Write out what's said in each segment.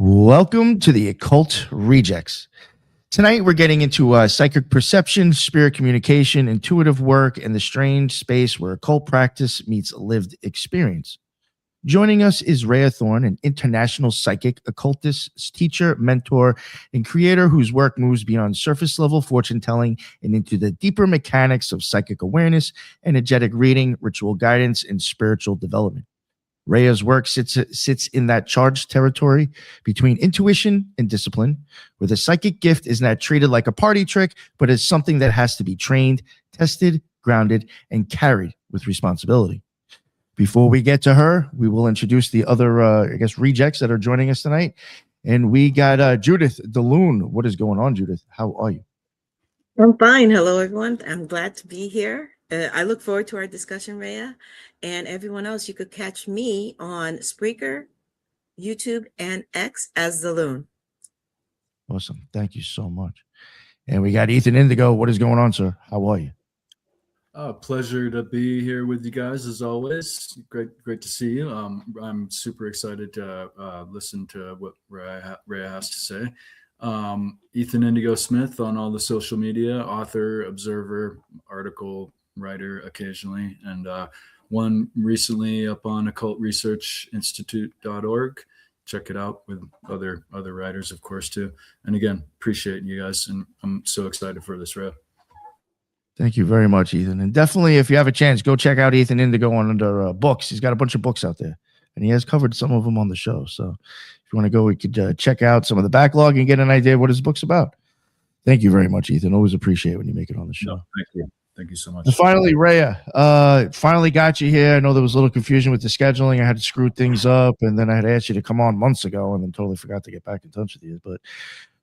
Welcome to the Occult Rejects. Tonight, we're getting into psychic perception, spirit communication, intuitive work, and the strange space where occult practice meets lived experience. Joining us is Raya Thorne, an international psychic, occultist, teacher, mentor, and creator whose work moves beyond surface level fortune telling and into the deeper mechanics of psychic awareness, energetic reading, ritual guidance, and spiritual development. Raya's work sits in that charged territory between intuition and discipline, where the psychic gift is not treated like a party trick, but as something that has to be trained, tested, grounded, and carried with responsibility. Before we get to her, we will introduce the other, rejects that are joining us tonight. And we got Judith DeLune. What is going on, Judith? How are you? I'm fine. Hello, everyone. I'm glad to be here. I look forward to our discussion, Rhea. And everyone else, you could catch me on Spreaker, YouTube, and X as the Loon. Awesome. Thank you so much. And we got Ethan Indigo. What is going on, sir? How are you? Pleasure to be here with you guys as always. Great to see you. I'm super excited to listen to what Raya has to say. Ethan Indigo Smith on all the social media, author, observer, article writer occasionally, and one recently up on occultresearchinstitute.org. Check it out with other writers, of course, too. And again, appreciate you guys, and I'm so excited for this rap. Thank you very much, Ethan. And definitely, if you have a chance, go check out Ethan Indigo under books. He's got a bunch of books out there, and he has covered some of them on the show. So if you want to go, we could check out some of the backlog and get an idea of what his book's about. Thank you very much, Ethan. Always appreciate when you make it on the show. No, thank you. Thank you so much. And finally, Raya, finally got you here. I know there was a little confusion with the scheduling. I had to screw things up, and then I had asked you to come on months ago and then totally forgot to get back in touch with you. But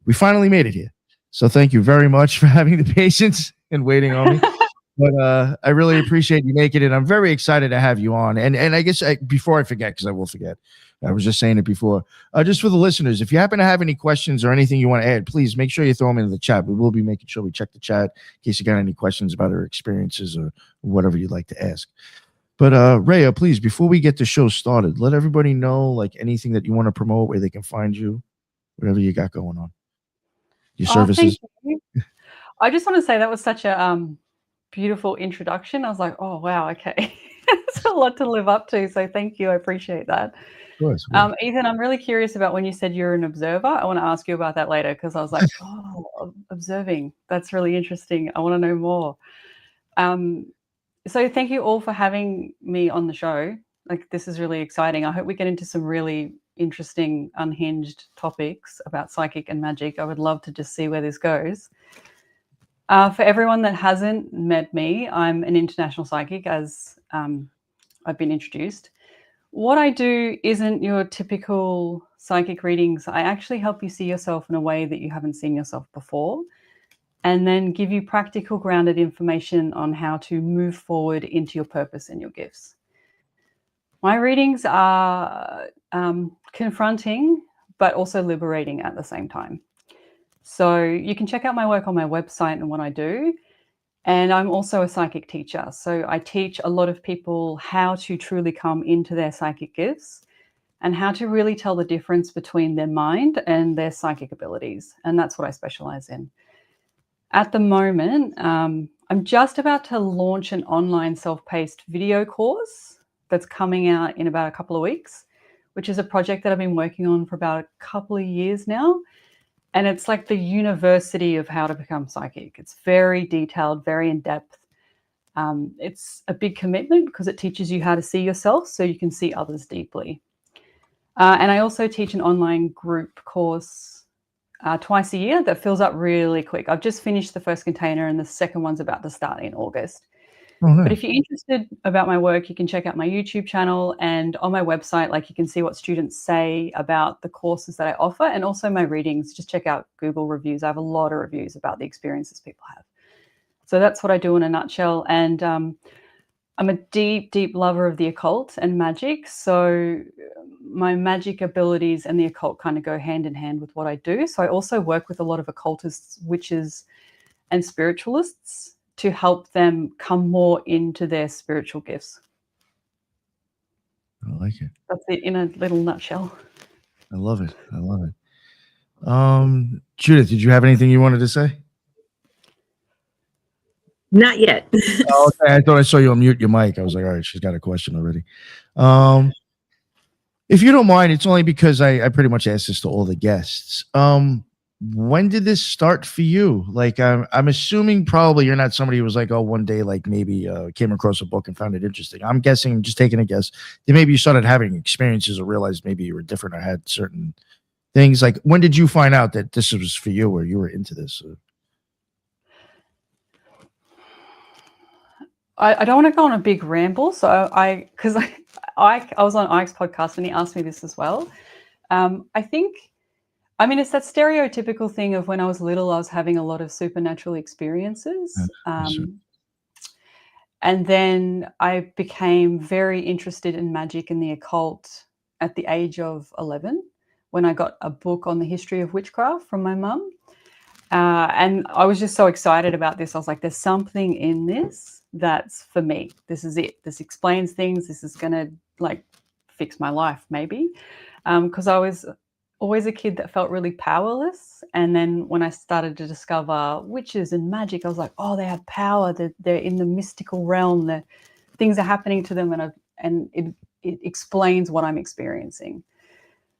we finally made it here. So thank you very much for having the patience and waiting on me. But I really appreciate you making it. I'm very excited to have you on. And I guess before I forget, because I will forget, I was just saying it before, just for the listeners, if you happen to have any questions or anything you want to add, please make sure you throw them into the chat. We will be making sure we check the chat in case you got any questions about our experiences or whatever you'd like to ask. But Raya, please, before we get the show started, let everybody know like anything that you want to promote, where they can find you, whatever you got going on. Your services. Thank you. I just want to say that was such a beautiful introduction. I was like, oh, wow, okay. It's a lot to live up to. So thank you. I appreciate that. Of course. Ethan, I'm really curious about when you said you're an observer. I want to ask you about that later because I was like, oh, observing. That's really interesting. I want to know more. So thank you all for having me on the show. Like, this is really exciting. I hope we get into some really interesting, unhinged topics about psychic and magic. I would love to just see where this goes. For everyone that hasn't met me, I'm an international psychic, as I've been introduced. What I do isn't your typical psychic readings. I actually help you see yourself in a way that you haven't seen yourself before, and then give you practical, grounded information on how to move forward into your purpose and your gifts. My readings are confronting, but also liberating at the same time. So you can check out my work on my website and what I do. And I'm also a psychic teacher. So I teach a lot of people how to truly come into their psychic gifts and how to really tell the difference between their mind and their psychic abilities. And that's what I specialize in. At the moment, I'm just about to launch an online self-paced video course that's coming out in about a couple of weeks, which is a project that I've been working on for about a couple of years now. And it's like the university of how to become psychic. It's very detailed, very in-depth. It's a big commitment because it teaches you how to see yourself so you can see others deeply. And I also teach an online group course twice a year that fills up really quick. I've just finished the first container and the second one's about to start in August. But if you're interested about my work, you can check out my YouTube channel, and on my website, like, you can see what students say about the courses that I offer and also my readings. Just check out Google reviews. I have a lot of reviews about the experiences people have. So that's what I do in a nutshell. And I'm a deep, deep lover of the occult and magic. So my magic abilities and the occult kind of go hand in hand with what I do. So I also work with a lot of occultists, witches, and spiritualists to help them come more into their spiritual gifts. I like it. That's it in a little nutshell. I love it. I love it. Judith, did you have anything you wanted to say? Not yet. Oh, okay. I thought I saw you unmute your mic. I was like, all right, she's got a question already. If you don't mind, it's only because I pretty much asked this to all the guests. When did this start for you? Like, I'm assuming probably you're not somebody who was like, oh, one day, like maybe came across a book and found it interesting. I'm guessing, just taking a guess, that maybe you started having experiences or realized maybe you were different or had certain things. Like, when did you find out that this was for you or you were into this? I don't want to go on a big ramble, so because I was on Ike's podcast and he asked me this as well. I think, I mean, it's that stereotypical thing of when I was little, I was having a lot of supernatural experiences. And then I became very interested in magic and the occult at the age of 11 when I got a book on the history of witchcraft from my mum. And I was just so excited about this. I was like, there's something in this that's for me. This is it. This explains things. This is going to like fix my life maybe. Because I was always a kid that felt really powerless. And then when I started to discover witches and magic, I was like, oh, they have power. They're in the mystical realm. Things are happening to them. And it explains what I'm experiencing.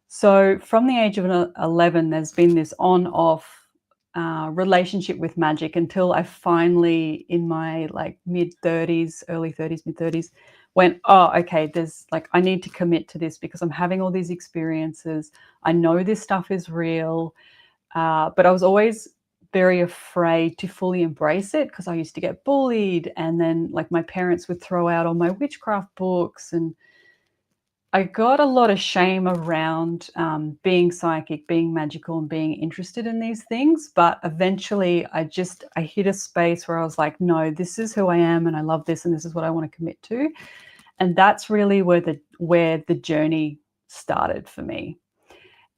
So from the age of 11, there's been this on-off relationship with magic until I finally, in my like mid-30s, early 30s, mid-30s, went, oh, okay, there's like, I need to commit to this because I'm having all these experiences. I know this stuff is real, but I was always very afraid to fully embrace it because I used to get bullied, and then like my parents would throw out all my witchcraft books, and I got a lot of shame around being psychic, being magical, and being interested in these things. But eventually I hit a space where I was like, no, this is who I am and I love this and this is what I want to commit to. And that's really where the journey started for me.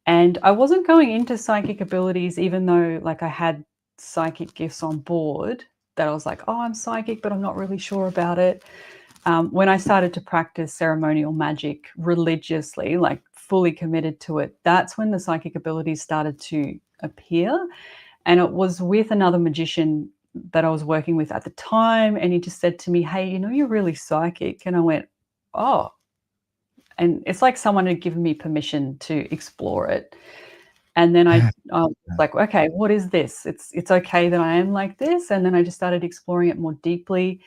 And I wasn't going into psychic abilities, even though like I had psychic gifts on board, that I was like, oh, I'm psychic, but I'm not really sure about it. When I started to practice ceremonial magic religiously, like fully committed to it, that's when the psychic abilities started to appear. And it was with another magician that I was working with at the time. And he just said to me, hey, you know, you're really psychic. And I went, oh. And it's like someone had given me permission to explore it. And then I was like, okay, what is this? It's okay that I am like this. And then I just started exploring it more deeply.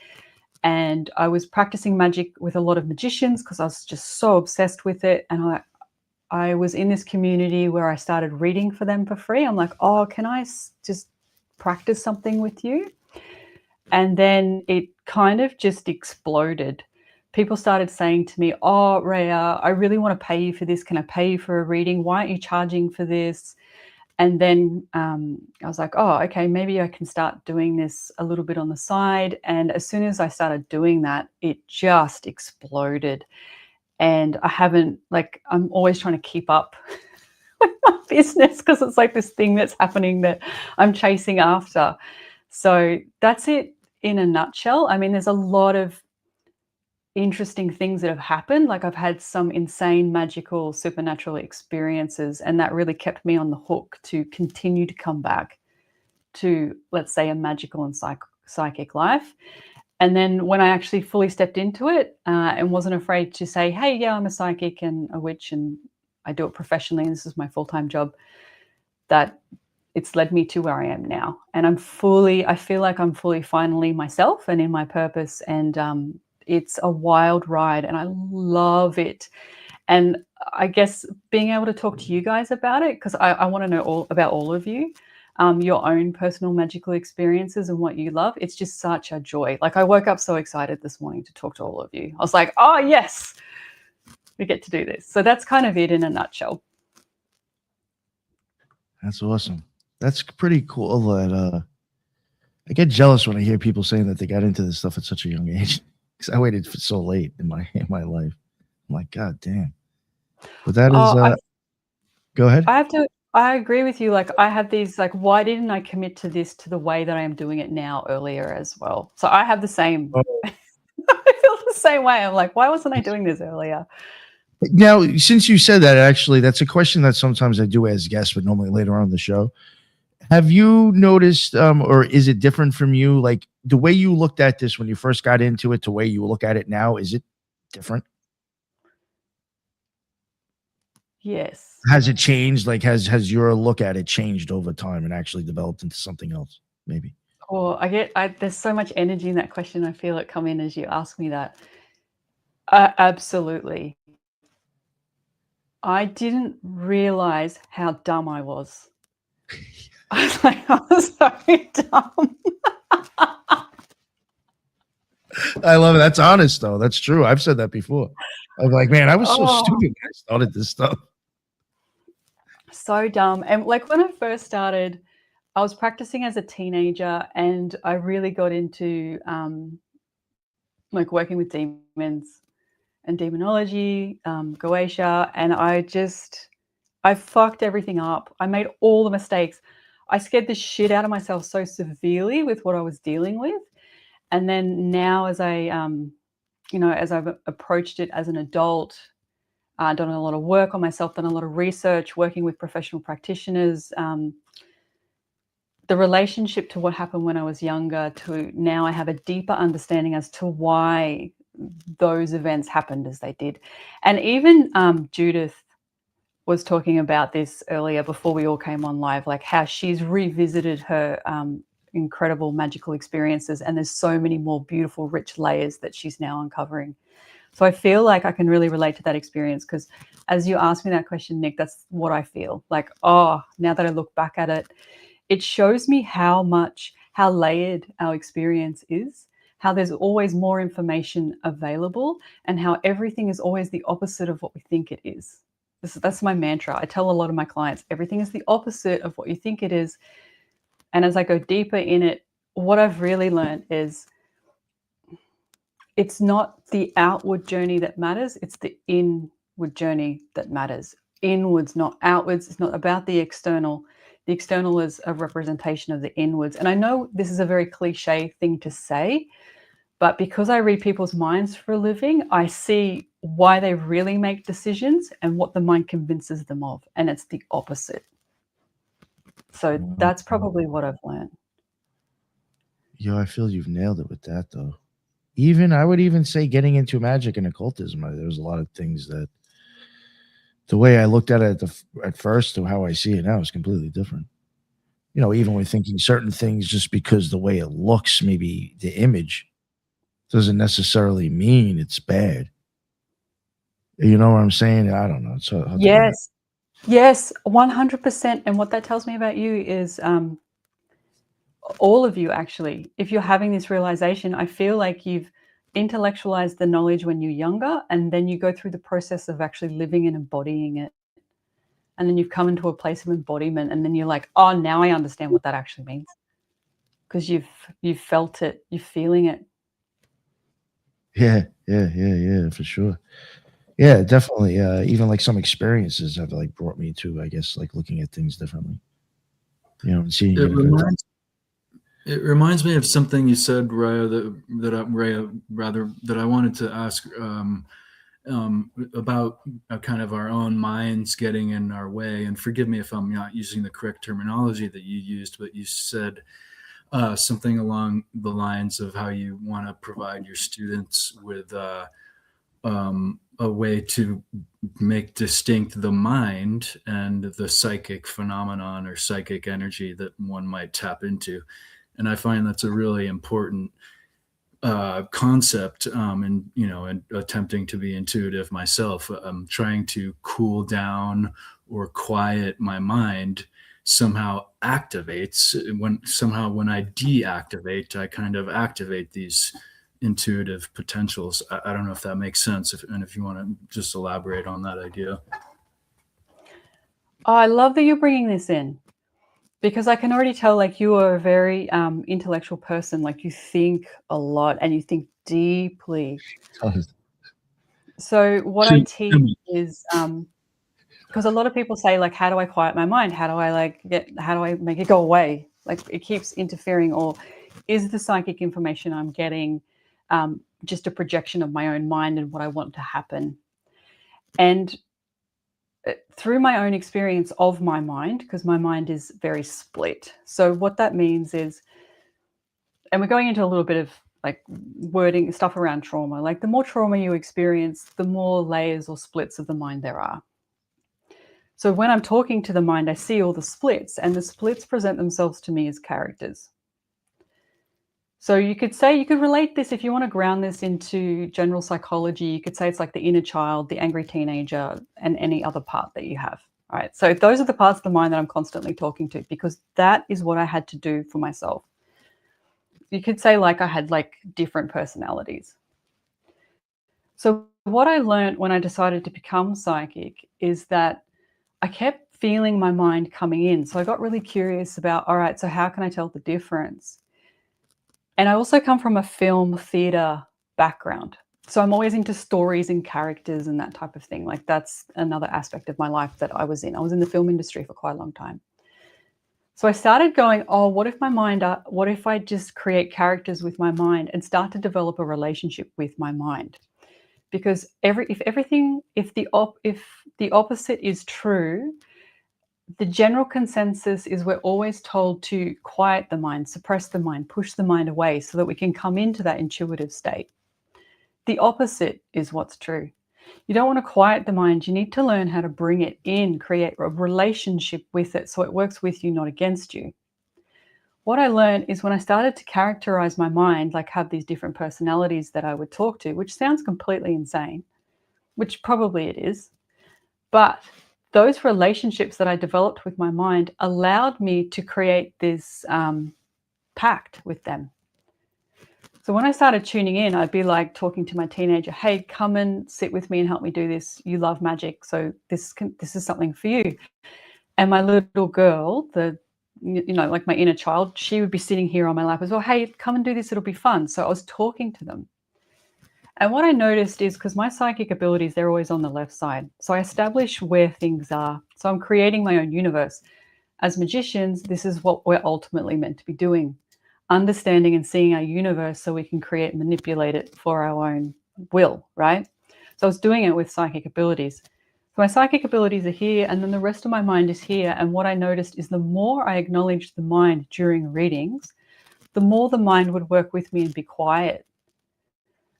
And I was practicing magic with a lot of magicians because I was just so obsessed with it. And I was in this community where I started reading for them for free. I'm like, oh, can I just practice something with you? And then it kind of just exploded. People started saying to me, oh, Raya, I really want to pay you for this. Can I pay you for a reading? Why aren't you charging for this? And then I was like, oh, okay, maybe I can start doing this a little bit on the side. And as soon as I started doing that, it just exploded. And I'm always trying to keep up with my business because it's like this thing that's happening that I'm chasing after. So that's it in a nutshell. I mean, there's a lot of interesting things that have happened. Like I've had some insane magical supernatural experiences, and that really kept me on the hook to continue to come back to, let's say, a magical and psychic life. And then when I actually fully stepped into it and wasn't afraid to say, hey, yeah, I'm a psychic and a witch and I do it professionally and this is my full-time job, that it's led me to where I am now. And I feel like I'm fully finally myself and in my purpose. And it's a wild ride and I love it. And I guess being able to talk to you guys about it, because I want to know about all of you, your own personal magical experiences and what you love. It's just such a joy. Like I woke up so excited this morning to talk to all of you. I was like, oh, yes, we get to do this. So that's kind of it in a nutshell. That's awesome. That's pretty cool that I get jealous when I hear people saying that they got into this stuff at such a young age. Because I waited for so late in my life. I'm like, God damn. But that is go ahead. I agree with you. Like I have these, like, why didn't I commit to this to the way that I am doing it now earlier as well? So I have the same, I feel the same way. I'm like, why wasn't I doing this earlier? Now, since you said that, actually, that's a question that sometimes I do as guests, but normally later on in the show. Have you noticed, or is it different from you? Like the way you looked at this when you first got into it to the way you look at it now, is it different? Yes. Has it changed? Like has your look at it changed over time and actually developed into something else? Maybe. Or there's so much energy in that question. I feel it come in as you ask me that. Absolutely. I didn't realize how dumb I was. I was so dumb. I love it. That's honest though. That's true. I've said that before. I'm like, man, I was so Oh. stupid when I started this stuff. So dumb. And like when I first started, I was practicing as a teenager and I really got into like working with demons and demonology, Goetia, and I fucked everything up. I made all the mistakes. I scared the shit out of myself so severely with what I was dealing with. And then now as as I've approached it as an adult, done a lot of work on myself, done a lot of research, working with professional practitioners, the relationship to what happened when I was younger to now I have a deeper understanding as to why those events happened as they did. And even Judith was talking about this earlier before we all came on live, like how she's revisited her incredible magical experiences and there's so many more beautiful, rich layers that she's now uncovering. So I feel like I can really relate to that experience because as you asked me that question, Nick, that's what I feel like. Oh, now that I look back at it, it shows me how layered our experience is, how there's always more information available, and how everything is always the opposite of what we think it is. That's my mantra. I tell a lot of my clients, everything is the opposite of what you think it is. And as I go deeper in it, what I've really learned is it's not the outward journey that matters, it's the inward journey that matters. Inwards, not outwards. It's not about the external. The external is a representation of the inwards. And I know this is a very cliche thing to say, but because I read people's minds for a living, I see why they really make decisions and what the mind convinces them of. And it's the opposite. So that's probably what I've learned. Yo, I feel you've nailed it with that though. Even I would even say getting into magic and occultism, there was a lot of things that the way I looked at it at first to how I see it now is completely different. You know, even with thinking certain things just because the way it looks, maybe the image doesn't necessarily mean it's bad. You know what I'm saying? I don't know. It's Yes, 100%. And what that tells me about you is all of you actually, if you're having this realization, I feel like you've intellectualized the knowledge when you're younger, and then you go through the process of actually living and embodying it. And then you've come into a place of embodiment, and then you're like, oh, now I understand what that actually means. Because you've felt it, you're feeling it. Yeah, for sure. Yeah, definitely. Even like some experiences have like brought me to, I guess, like looking at things differently. You know, and seeing it reminds me of something you said, Raya, that I wanted to ask about kind of our own minds getting in our way. And forgive me if I'm not using the correct terminology that you used, but you said something along the lines of how you want to provide your students with a way to make distinct the mind and the psychic phenomenon or psychic energy that one might tap into. And I find that's a really important concept, and attempting to be intuitive myself. Trying to cool down or quiet my mind somehow activates when I deactivate, I kind of activate these intuitive potentials. I don't know if that makes sense, if you want to just elaborate on that idea. Oh, I love that you're bringing this in, because I can already tell like you are a very intellectual person. Like you think a lot and you think deeply. So what I teach is because a lot of people say like, how do I quiet my mind? How do I make it go away? Like it keeps interfering, or is the psychic information I'm getting just a projection of my own mind and what I want to happen? And through my own experience of my mind, because my mind is very split. So what that means is, and we're going into a little bit of like wording stuff around trauma, like the more trauma you experience, the more layers or splits of the mind there are. So when I'm talking to the mind, I see all the splits, and the splits present themselves to me as characters. So you could say, you could relate this, if you want to ground this into general psychology, you could say it's like the inner child, the angry teenager, and any other part that you have. All right. So those are the parts of the mind that I'm constantly talking to, because that is what I had to do for myself. You could say like I had like different personalities. So what I learned when I decided to become psychic is that I kept feeling my mind coming in. So I got really curious about, all right, so how can I tell the difference? And I also come from a film theater background. So I'm always into stories and characters and that type of thing. Like that's another aspect of my life that I was in. I was in the film industry for quite a long time. So I started going, oh, what if I just create characters with my mind and start to develop a relationship with my mind? Because if the opposite is true, the general consensus is we're always told to quiet the mind, suppress the mind, push the mind away so that we can come into that intuitive state. The opposite is what's true. You don't want to quiet the mind. You need to learn how to bring it in, create a relationship with it so it works with you, not against you. What I learned is when I started to characterize my mind, like have these different personalities that I would talk to, which sounds completely insane, which probably it is, but those relationships that I developed with my mind allowed me to create this pact with them. So when I started tuning in, I'd be like talking to my teenager, hey, come and sit with me and help me do this. You love magic, so this is something for you. And my little girl, like my inner child, she would be sitting here on my lap as well. Hey, come and do this. It'll be fun. So I was talking to them. And what I noticed is, because my psychic abilities, they're always on the left side. So I establish where things are. So I'm creating my own universe. As magicians, this is what we're ultimately meant to be doing. Understanding and seeing our universe so we can create and manipulate it for our own will, right? So I was doing it with psychic abilities. So my psychic abilities are here, and then the rest of my mind is here. And what I noticed is the more I acknowledged the mind during readings, the more the mind would work with me and be quiet.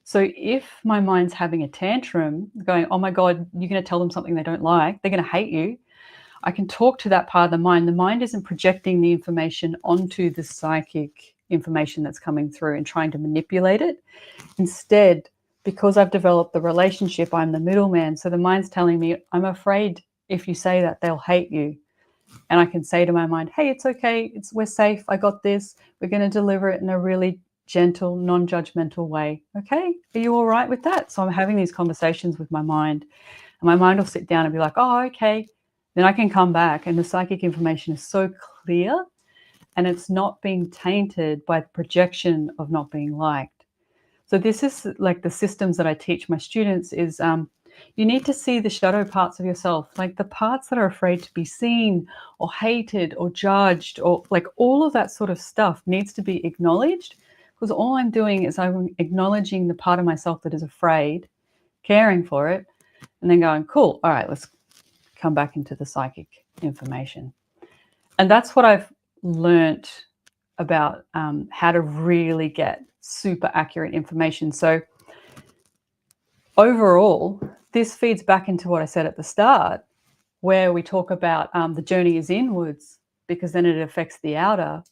So if my mind's having a tantrum, going, oh my God, you're going to tell them something they don't like, they're going to hate you, I can talk to that part of the mind. The mind isn't projecting the information onto the psychic information that's coming through and trying to manipulate it. Instead, because I've developed the relationship, I'm the middleman. So the mind's telling me, I'm afraid if you say that, they'll hate you. And I can say to my mind, hey, it's okay. We're safe. I got this. We're going to deliver it in a really gentle, non-judgmental way. Okay, are you all right with that? So I'm having these conversations with my mind, and my mind will sit down and be like, oh, okay. Then I can come back, and the psychic information is so clear, and it's not being tainted by the projection of not being liked. So this is like the systems that I teach my students is you need to see the shadow parts of yourself, like the parts that are afraid to be seen or hated or judged, or like all of that sort of stuff needs to be acknowledged. Because all I'm doing is I'm acknowledging the part of myself that is afraid, caring for it, and then going, cool, all right, let's come back into the psychic information. And that's what I've learnt about how to really get super accurate information. So overall, this feeds back into what I said at the start, where we talk about the journey is inwards, because then it affects the outer.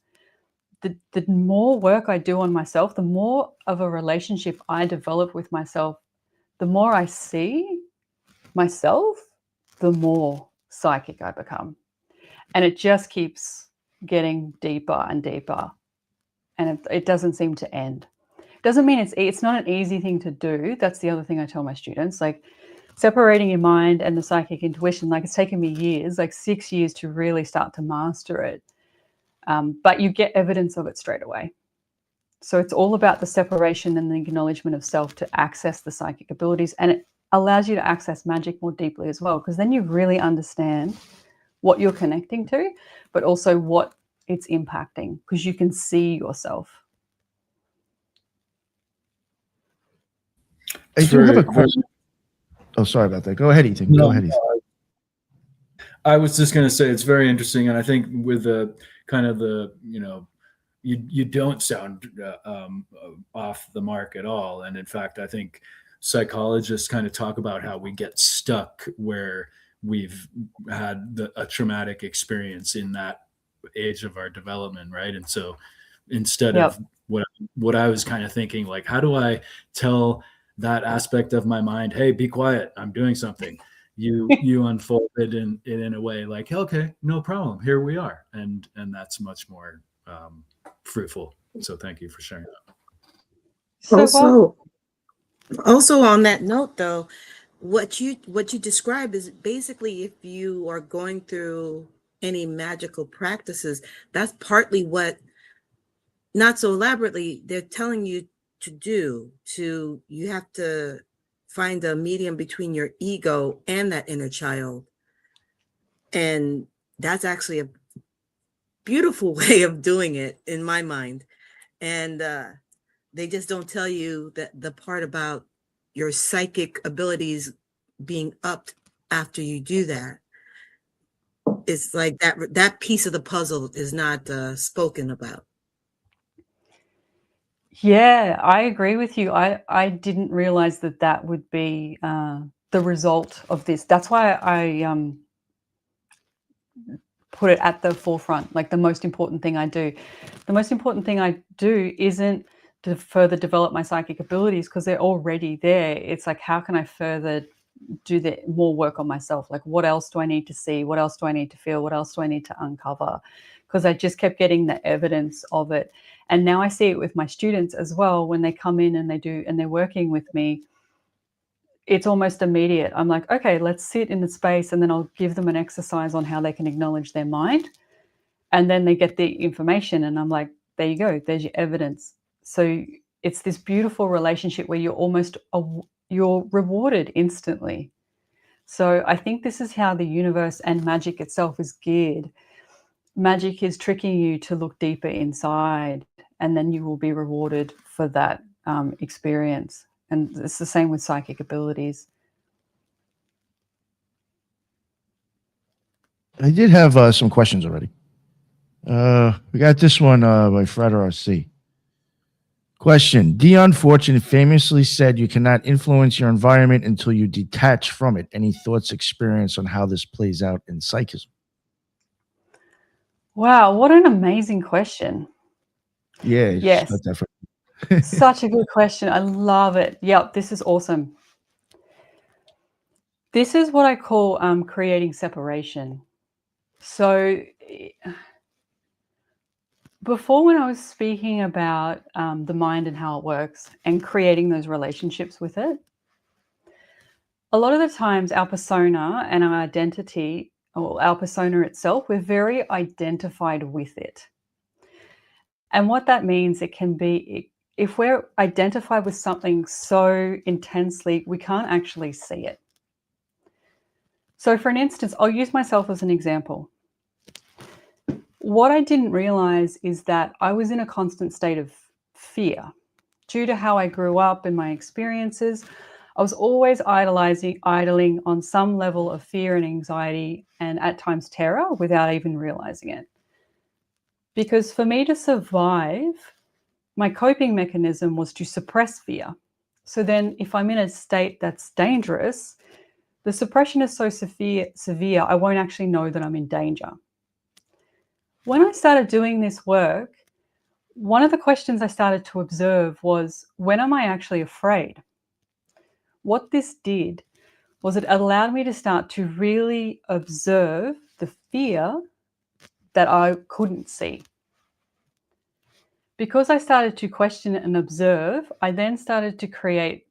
The more work I do on myself, the more of a relationship I develop with myself, the more I see myself, the more psychic I become. And it just keeps getting deeper and deeper. And it doesn't seem to end. It doesn't mean it's not an easy thing to do. That's the other thing I tell my students, like separating your mind and the psychic intuition, like it's taken me years, like 6 years to really start to master it. But you get evidence of it straight away. So it's all about the separation and the acknowledgement of self to access the psychic abilities. And it allows you to access magic more deeply as well, because then you really understand what you're connecting to, but also what it's impacting, because you can see yourself. I do have a question. Oh, sorry about that. Go ahead, Ethan. No, Go ahead, Ethan. I was just going to say it's very interesting, and I think with the kind of the you don't sound off the mark at all. And in fact, I think psychologists kind of talk about how we get stuck where we've had a traumatic experience in that age of our development, right? And so instead Yep. of what I was kind of thinking, like, how do I tell that aspect of my mind, hey, be quiet, I'm doing something? You unfold it in a way like, okay, no problem, here we are, and that's much more fruitful. So thank you for sharing that. So Also on that note, though, what you describe is basically if you are going through any magical practices, that's partly what, not so elaborately, they're telling you to do. You have to find a medium between your ego and that inner child, and that's actually a beautiful way of doing it in my mind. And they just don't tell you that the part about your psychic abilities being upped after you do that. It's like that piece of the puzzle is not spoken about. yeah, I agree with you. I didn't realize that would be the result of this. That's why I put it at the forefront, like the most important thing I do. The most important thing I do isn't to further develop my psychic abilities because they're already there. It's like, how can I further do more work on myself? Like, what else do I need to see? What else do I need to feel? What else do I need to uncover? Because I just kept getting the evidence of it. And now I see it with my students as well. When they come in and they're working with me, it's almost immediate. I'm like, okay, let's sit in the space, and then I'll give them an exercise on how they can acknowledge their mind. And then they get the information, and I'm like, there you go, there's your evidence. So it's this beautiful relationship where you're rewarded instantly. So I think this is how the universe and magic itself is geared. Magic is tricking you to look deeper inside, and then you will be rewarded for that experience. And it's the same with psychic abilities. I did have some questions already. We got this one by Fred RC. Question: Dion Fortune famously said you cannot influence your environment until you detach from it. Any thoughts, experience on how this plays out in psychism? Wow, what an amazing question. Yeah, Yes. got that from- Such a good question. I love it. Yep, this is awesome. This is what I call creating separation. So before, when I was speaking about the mind and how it works and creating those relationships with it, a lot of the times our persona and our identity, or our persona itself, we're very identified with it. And what that means, it can be, if we're identified with something so intensely, we can't actually see it. So for an instance, I'll use myself as an example. What I didn't realize is that I was in a constant state of fear. Due to how I grew up and my experiences, I was always idling on some level of fear and anxiety, and at times terror, without even realizing it. Because for me to survive, my coping mechanism was to suppress fear. So then if I'm in a state that's dangerous, the suppression is so severe, I won't actually know that I'm in danger. When I started doing this work, one of the questions I started to observe was, when am I actually afraid? What this did was it allowed me to start to really observe the fear that I couldn't see. Because I started to question and observe, I then started to create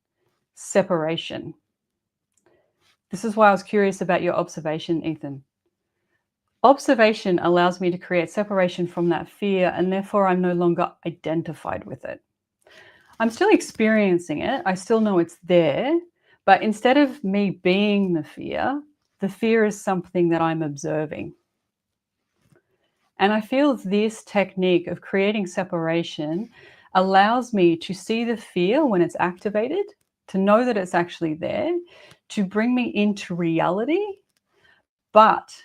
separation. This is why I was curious about your observation, Ethan. Observation allows me to create separation from that fear, and therefore I'm no longer identified with it. I'm still experiencing it. I still know it's there, but instead of me being the fear is something that I'm observing. And I feel this technique of creating separation allows me to see the fear when it's activated, to know that it's actually there, to bring me into reality, but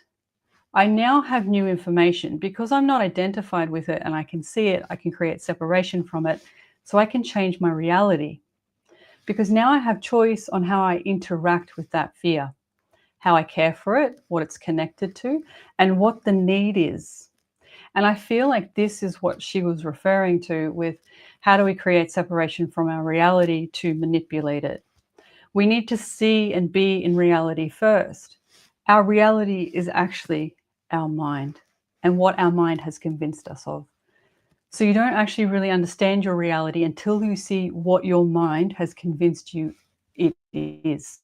I now have new information because I'm not identified with it and I can see it, I can create separation from it, so I can change my reality. Because now I have choice on how I interact with that fear, how I care for it, what it's connected to, and what the need is. And I feel like this is what she was referring to with how do we create separation from our reality to manipulate it. We need to see and be in reality first. Our reality is actually our mind and what our mind has convinced us of. So you don't actually really understand your reality until you see what your mind has convinced you it is.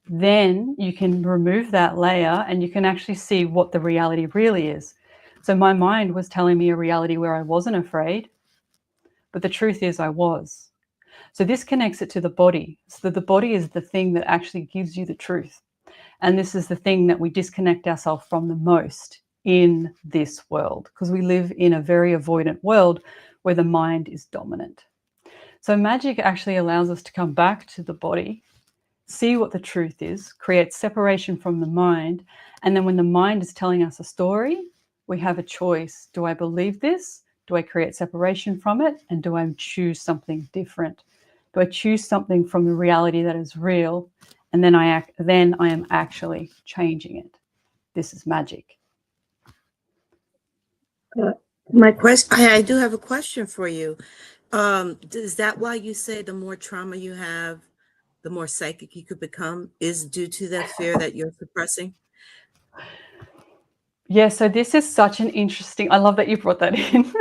Then you can remove that layer and you can actually see what the reality really is. So my mind was telling me a reality where I wasn't afraid, but the truth is I was. So this connects it to the body. So the body is the thing that actually gives you the truth. And this is the thing that we disconnect ourselves from the most in this world, because we live in a very avoidant world where the mind is dominant. So magic actually allows us to come back to the body, see what the truth is, create separation from the mind. And then when the mind is telling us a story, we have a choice. Do I believe this? Do I create separation from it? And do I choose something different? Do I choose something from the reality that is real? And then I am actually changing it. This is magic. My question, I do have a question for you. Is that why you say the more trauma you have, the more psychic you could become, is due to that fear that you're suppressing? Yeah, so this is such an interesting, I love that you brought that in.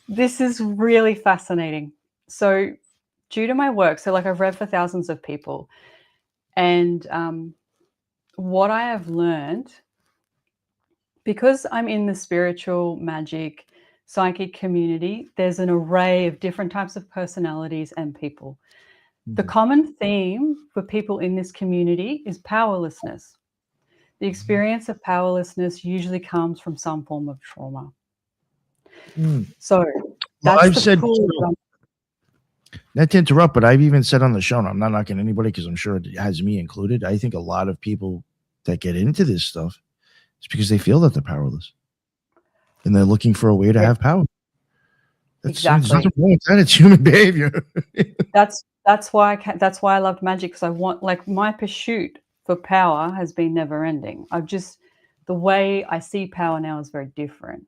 This is really fascinating. So due to my work, so like I've read for thousands of people, and what I have learned, because I'm in the spiritual, magic, psychic community, there's an array of different types of personalities and people. The common theme for people in this community is powerlessness. The experience of powerlessness usually comes from some form of trauma. So that's I've the said, pool. not to interrupt, but I've even said on the show, and I'm not knocking anybody because I'm sure it has me included. I think a lot of people that get into this stuff is because they feel that they're powerless and they're looking for a way to have power. There's Exactly. nothing wrong with that. It's human behavior. That's why I loved magic, because I want, like, my pursuit for power has been never ending. The way I see power now is very different.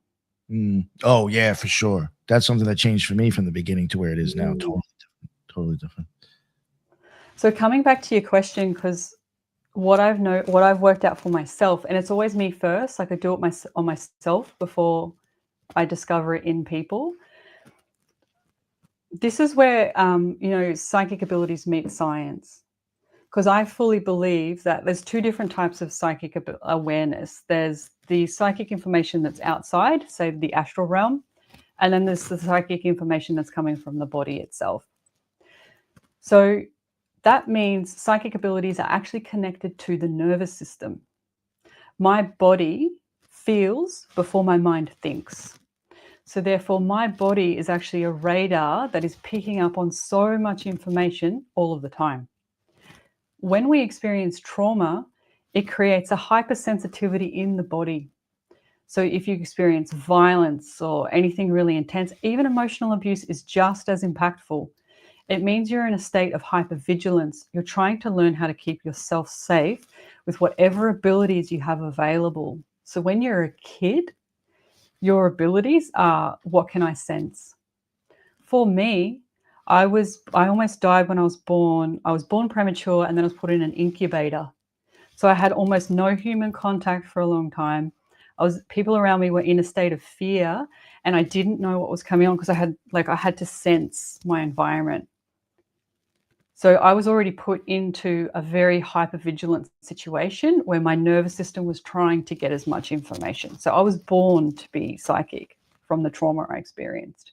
Oh yeah, for sure. That's something that changed for me from the beginning to where it is now. Totally different. So coming back to your question, because what I've worked out for myself, and it's always me first. Like I do it on myself before I discover it in people. This is where psychic abilities meet science, because I fully believe that there's two different types of psychic awareness. There's the psychic information that's outside, say the astral realm, and then there's the psychic information that's coming from the body itself. So that means psychic abilities are actually connected to the nervous system. My body feels before my mind thinks. So therefore, my body is actually a radar that is picking up on so much information all of the time. When we experience trauma, it creates a hypersensitivity in the body. So if you experience violence or anything really intense, even emotional abuse is just as impactful. It means you're in a state of hypervigilance. You're trying to learn how to keep yourself safe with whatever abilities you have available. So when you're a kid, your abilities are, what can I sense? For me, I almost died when I was born. I was born premature and then I was put in an incubator. So I had almost no human contact for a long time. People around me were in a state of fear, and I didn't know what was coming on because I had to sense my environment. So I was already put into a very hypervigilant situation where my nervous system was trying to get as much information. So I was born to be psychic from the trauma I experienced.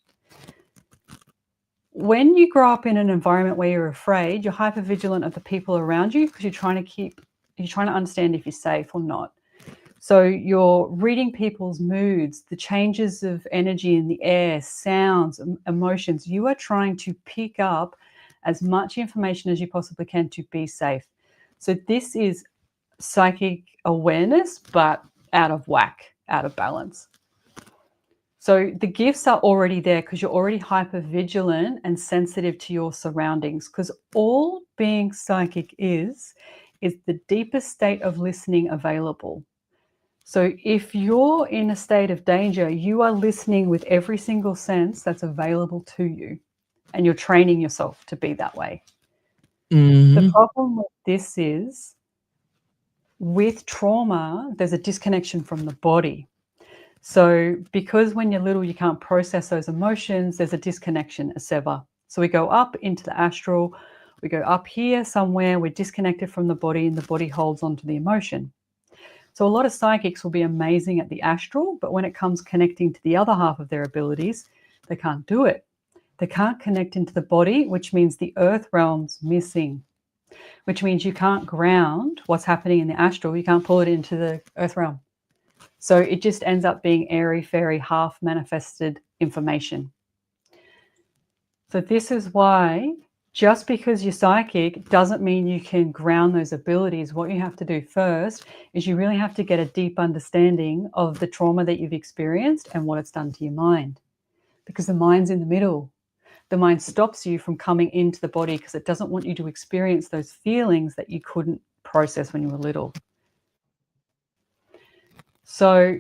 When you grow up in an environment where you're afraid, you're hypervigilant of the people around you because you're trying to understand if you're safe or not. So you're reading people's moods, the changes of energy in the air, sounds, emotions. You are trying to pick up as much information as you possibly can to be safe. So this is psychic awareness, but out of whack, out of balance. So the gifts are already there because you're already hyper vigilant and sensitive to your surroundings, because all being psychic is the deepest state of listening available. So if you're in a state of danger, you are listening with every single sense that's available to you, and you're training yourself to be that way. The problem with this is, with trauma, there's a disconnection from the body. So because when you're little, you can't process those emotions, there's a disconnection, a sever. So we go up into the astral, we go up here somewhere, we're disconnected from the body, and the body holds onto the emotion. So a lot of psychics will be amazing at the astral, but when it comes connecting to the other half of their abilities, they can't do it. They can't connect into the body, which means the earth realm's missing, which means you can't ground what's happening in the astral. You can't pull it into the earth realm. So it just ends up being airy, fairy, half manifested information. So this is why just because you're psychic doesn't mean you can ground those abilities. What you have to do first is you really have to get a deep understanding of the trauma that you've experienced and what it's done to your mind, because the mind's in the middle. The mind stops you from coming into the body because it doesn't want you to experience those feelings that you couldn't process when you were little. So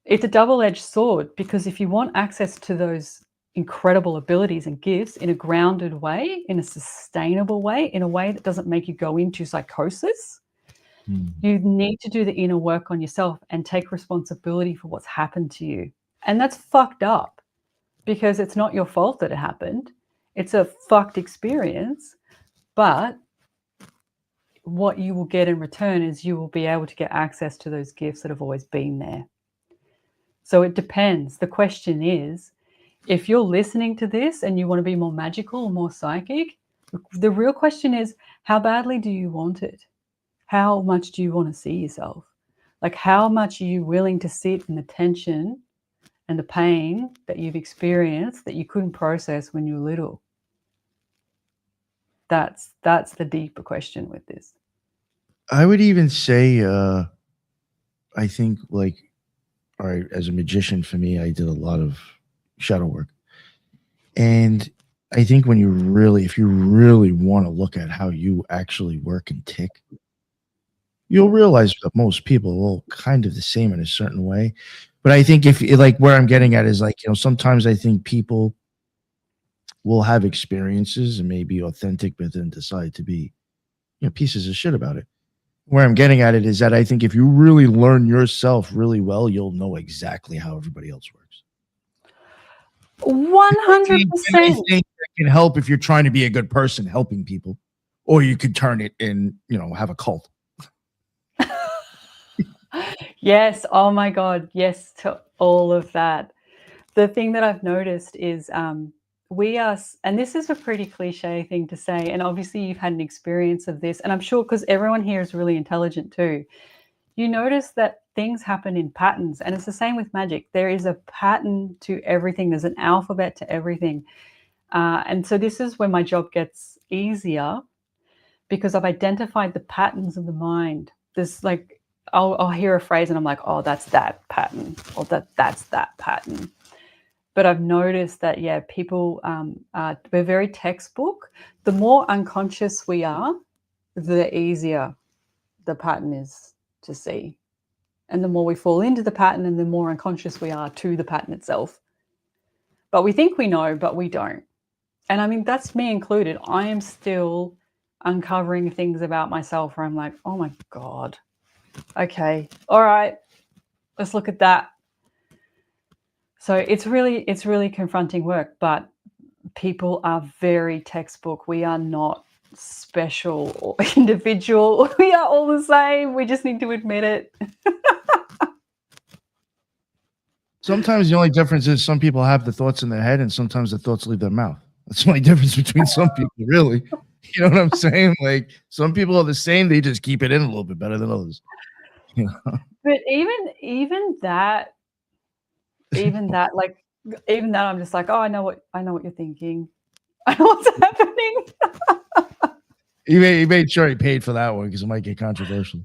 it's a double-edged sword, because if you want access to those incredible abilities and gifts in a grounded way, in a sustainable way, in a way that doesn't make you go into psychosis, you need to do the inner work on yourself and take responsibility for what's happened to you. And that's fucked up, because it's not your fault that it happened. It's a fucked experience, but what you will get in return is you will be able to get access to those gifts that have always been there. So it depends. The question is, if you're listening to this and you want to be more magical or more psychic, the real question is, how badly do you want it? How much do you want to see yourself? Like, how much are you willing to sit in the tension and the pain that you've experienced that you couldn't process when you were little? That's the deeper question with this. I would even say, I think, like, all right, as a magician, for me, I did a lot of shadow work. And I think when you really, if you really want to look at how you actually work and tick, you'll realize that most people are all kind of the same in a certain way. But I think if, like, where I'm getting at is, like, sometimes I think people will have experiences and may be authentic, but then decide to be, pieces of shit about it. Where I'm getting at it is that I think if you really learn yourself really well, you'll know exactly how everybody else works. 100%. I think that can help if you're trying to be a good person helping people, or you could turn it and, have a cult. Yes. Oh my God. Yes to all of that. The thing that I've noticed is we are, and this is a pretty cliche thing to say, and obviously you've had an experience of this, and I'm sure because everyone here is really intelligent too. You notice that things happen in patterns, and it's the same with magic. There is a pattern to everything. There's an alphabet to everything. And so this is where my job gets easier, because I've identified the patterns of the mind. There's like, I'll hear a phrase and I'm like, oh, that's that pattern, or that's that pattern. But I've noticed that, yeah, people, we're very textbook. The more unconscious we are, the easier the pattern is to see. And the more we fall into the pattern, and the more unconscious we are to the pattern itself. But we think we know, but we don't. And I mean, that's me included. I am still uncovering things about myself where I'm like, oh my God, okay, all right, let's look at that. So it's really confronting work, but people are very textbook. We are not special or individual. We are all the same. We just need to admit it. Sometimes the only difference is some people have the thoughts in their head and sometimes the thoughts leave their mouth. That's the only difference between some people, really. You know what I'm saying? Like, some people are the same. They just keep it in a little bit better than others. But even that, like, even that, I'm just like, oh, I know what you're thinking. What's happening? He made sure he paid for that one because it might get controversial.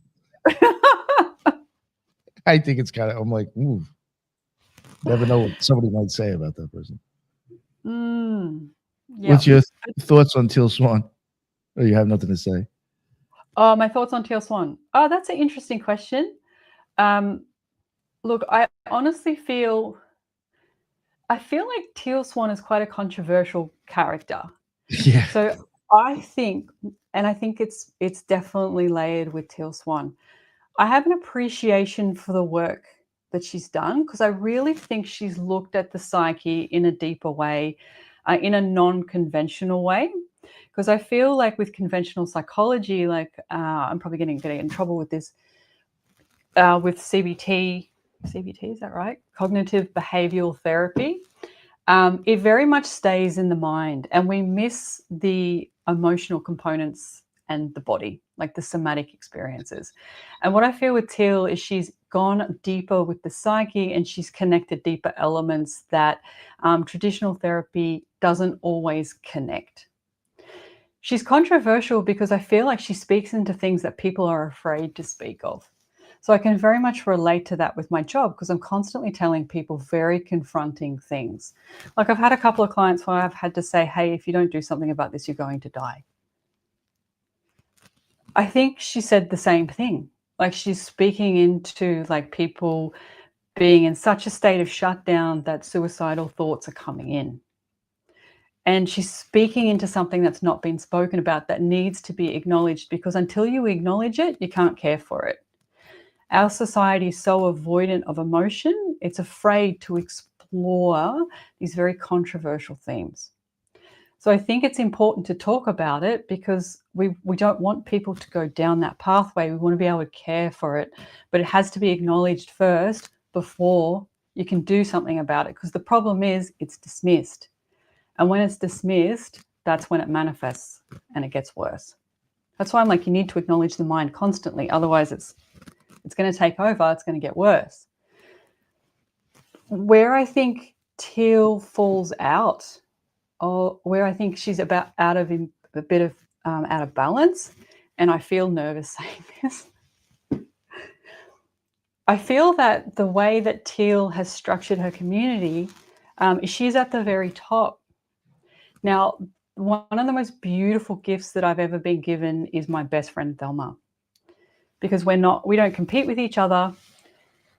I think it's kind of, I'm like, ooh, never know what somebody might say about that person. Yeah. What's your thoughts on Teal Swan? Or you have nothing to say? Oh, my thoughts on Teal Swan. Oh, that's an interesting question. Look, I honestly feel like Teal Swan is quite a controversial character. Yeah. So I think it's definitely layered with Teal Swan. I have an appreciation for the work that she's done because I really think she's looked at the psyche in a deeper way, in a non-conventional way. Because I feel like with conventional psychology, like I'm probably going to get in trouble with this, with CBT, is that right? Cognitive behavioral therapy. It very much stays in the mind, and we miss the emotional components and the body, like the somatic experiences. And what I feel with Teal is she's gone deeper with the psyche, and she's connected deeper elements that traditional therapy doesn't always connect. She's controversial because I feel like she speaks into things that people are afraid to speak of. So I can very much relate to that with my job because I'm constantly telling people very confronting things. Like I've had a couple of clients where I've had to say, hey, if you don't do something about this, you're going to die. I think she said the same thing. Like she's speaking into like people being in such a state of shutdown that suicidal thoughts are coming in. And she's speaking into something that's not been spoken about that needs to be acknowledged, because until you acknowledge it, you can't care for it. Our society is so avoidant of emotion, it's afraid to explore these very controversial themes. So I think it's important to talk about it because we don't want people to go down that pathway. We want to be able to care for it, but it has to be acknowledged first before you can do something about it, because the problem is it's dismissed. And when it's dismissed, that's when it manifests and it gets worse. That's why I'm like, you need to acknowledge the mind constantly. Otherwise, it's going to take over. It's going to get worse. Where I think Teal falls out, or where I think she's about out of balance, and I feel nervous saying this. I feel that the way that Teal has structured her community, she's at the very top. Now, one of the most beautiful gifts that I've ever been given is my best friend, Thelma, because we don't compete with each other.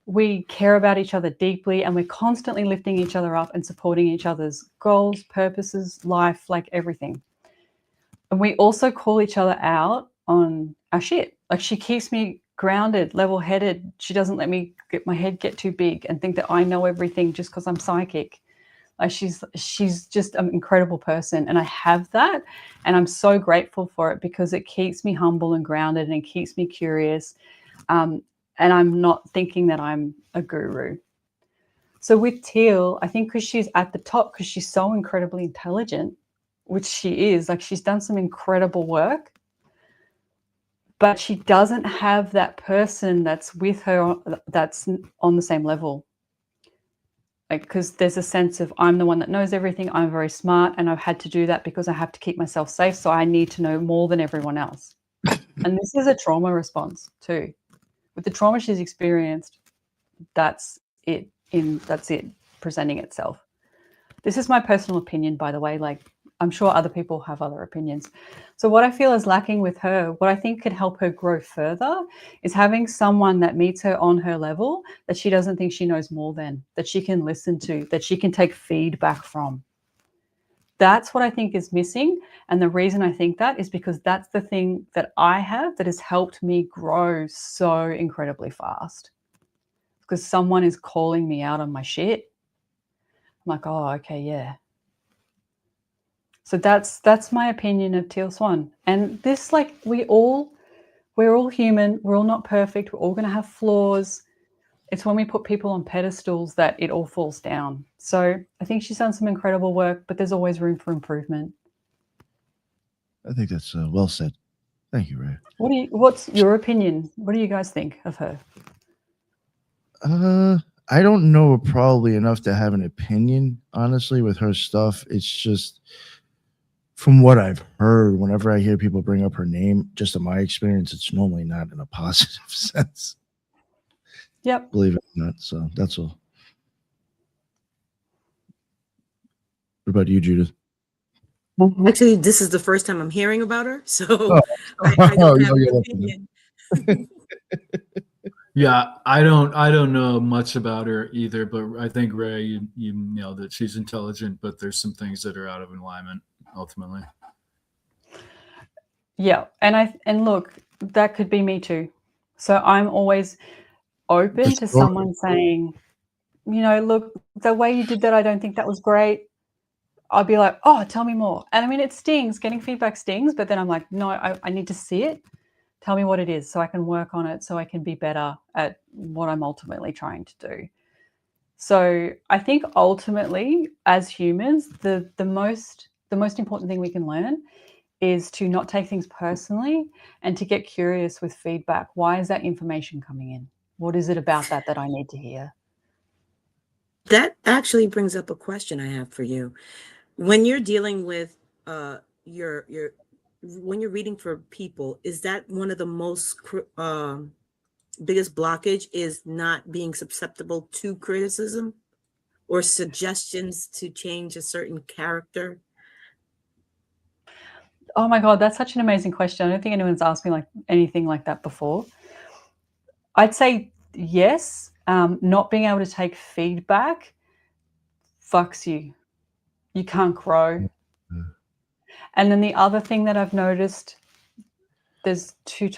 We care about each other deeply, and we're constantly lifting each other up and supporting each other's goals, purposes, life, like everything. And we also call each other out on our shit. Like she keeps me grounded, level-headed. She doesn't let me get my head get too big and think that I know everything just because I'm psychic. Like she's just an incredible person, and I have that, and I'm so grateful for it because it keeps me humble and grounded, and it keeps me curious, and I'm not thinking that I'm a guru. So with Teal, I think because she's at the top, because she's so incredibly intelligent, which she is, like she's done some incredible work, but she doesn't have that person that's with her that's on the same level. Because there's a sense of I'm the one that knows everything, I'm very smart, and I've had to do that because I have to keep myself safe, so I need to know more than everyone else. And this is a trauma response too. With the trauma she's experienced, that's it presenting itself. This is my personal opinion, by the way. Like, I'm sure other people have other opinions. So what I feel is lacking with her, what I think could help her grow further, is having someone that meets her on her level, that she doesn't think she knows more than, that she can listen to, that she can take feedback from. That's what I think is missing. And the reason I think that is because that's the thing that I have that has helped me grow so incredibly fast. Because someone is calling me out on my shit. I'm like, oh, okay, yeah. So that's my opinion of Teal Swan. And this, like, we're all human. We're all not perfect. We're all going to have flaws. It's when we put people on pedestals that it all falls down. So I think she's done some incredible work, but there's always room for improvement. I think that's well said. Thank you, Ray. What's your opinion? What do you guys think of her? I don't know probably enough to have an opinion, honestly, with her stuff. It's just from what I've heard, whenever I hear people bring up her name, just in my experience, it's normally not in a positive sense. Yep. Believe it or not. So that's all. What about you, Judith? Actually, this is the first time I'm hearing about her, so Oh, I don't have you're an lucky opinion. Yeah, I don't know much about her either, but I think Ray, you nailed it. She's intelligent, but there's some things that are out of alignment ultimately. Yeah, and look, that could be me too. So I'm always open to someone saying, look, the way you did that, I don't think that was great. I'll be like, oh, tell me more. And I mean, it stings. Getting feedback stings, but then I'm like, no, I need to see it. Tell me what it is so I can work on it, so I can be better at what I'm ultimately trying to do. So I think ultimately, as humans, the most important thing we can learn is to not take things personally and to get curious with feedback. Why is that information coming in? What is it about that I need to hear? That actually brings up a question I have for you. When you're dealing with your when you're reading for people, is that one of the most biggest blockage is not being susceptible to criticism or suggestions to change a certain character? Oh my God, that's such an amazing question. I don't think anyone's asked me like anything like that before. I'd say yes. Not being able to take feedback fucks you. You can't grow. And then the other thing that I've noticed, there's three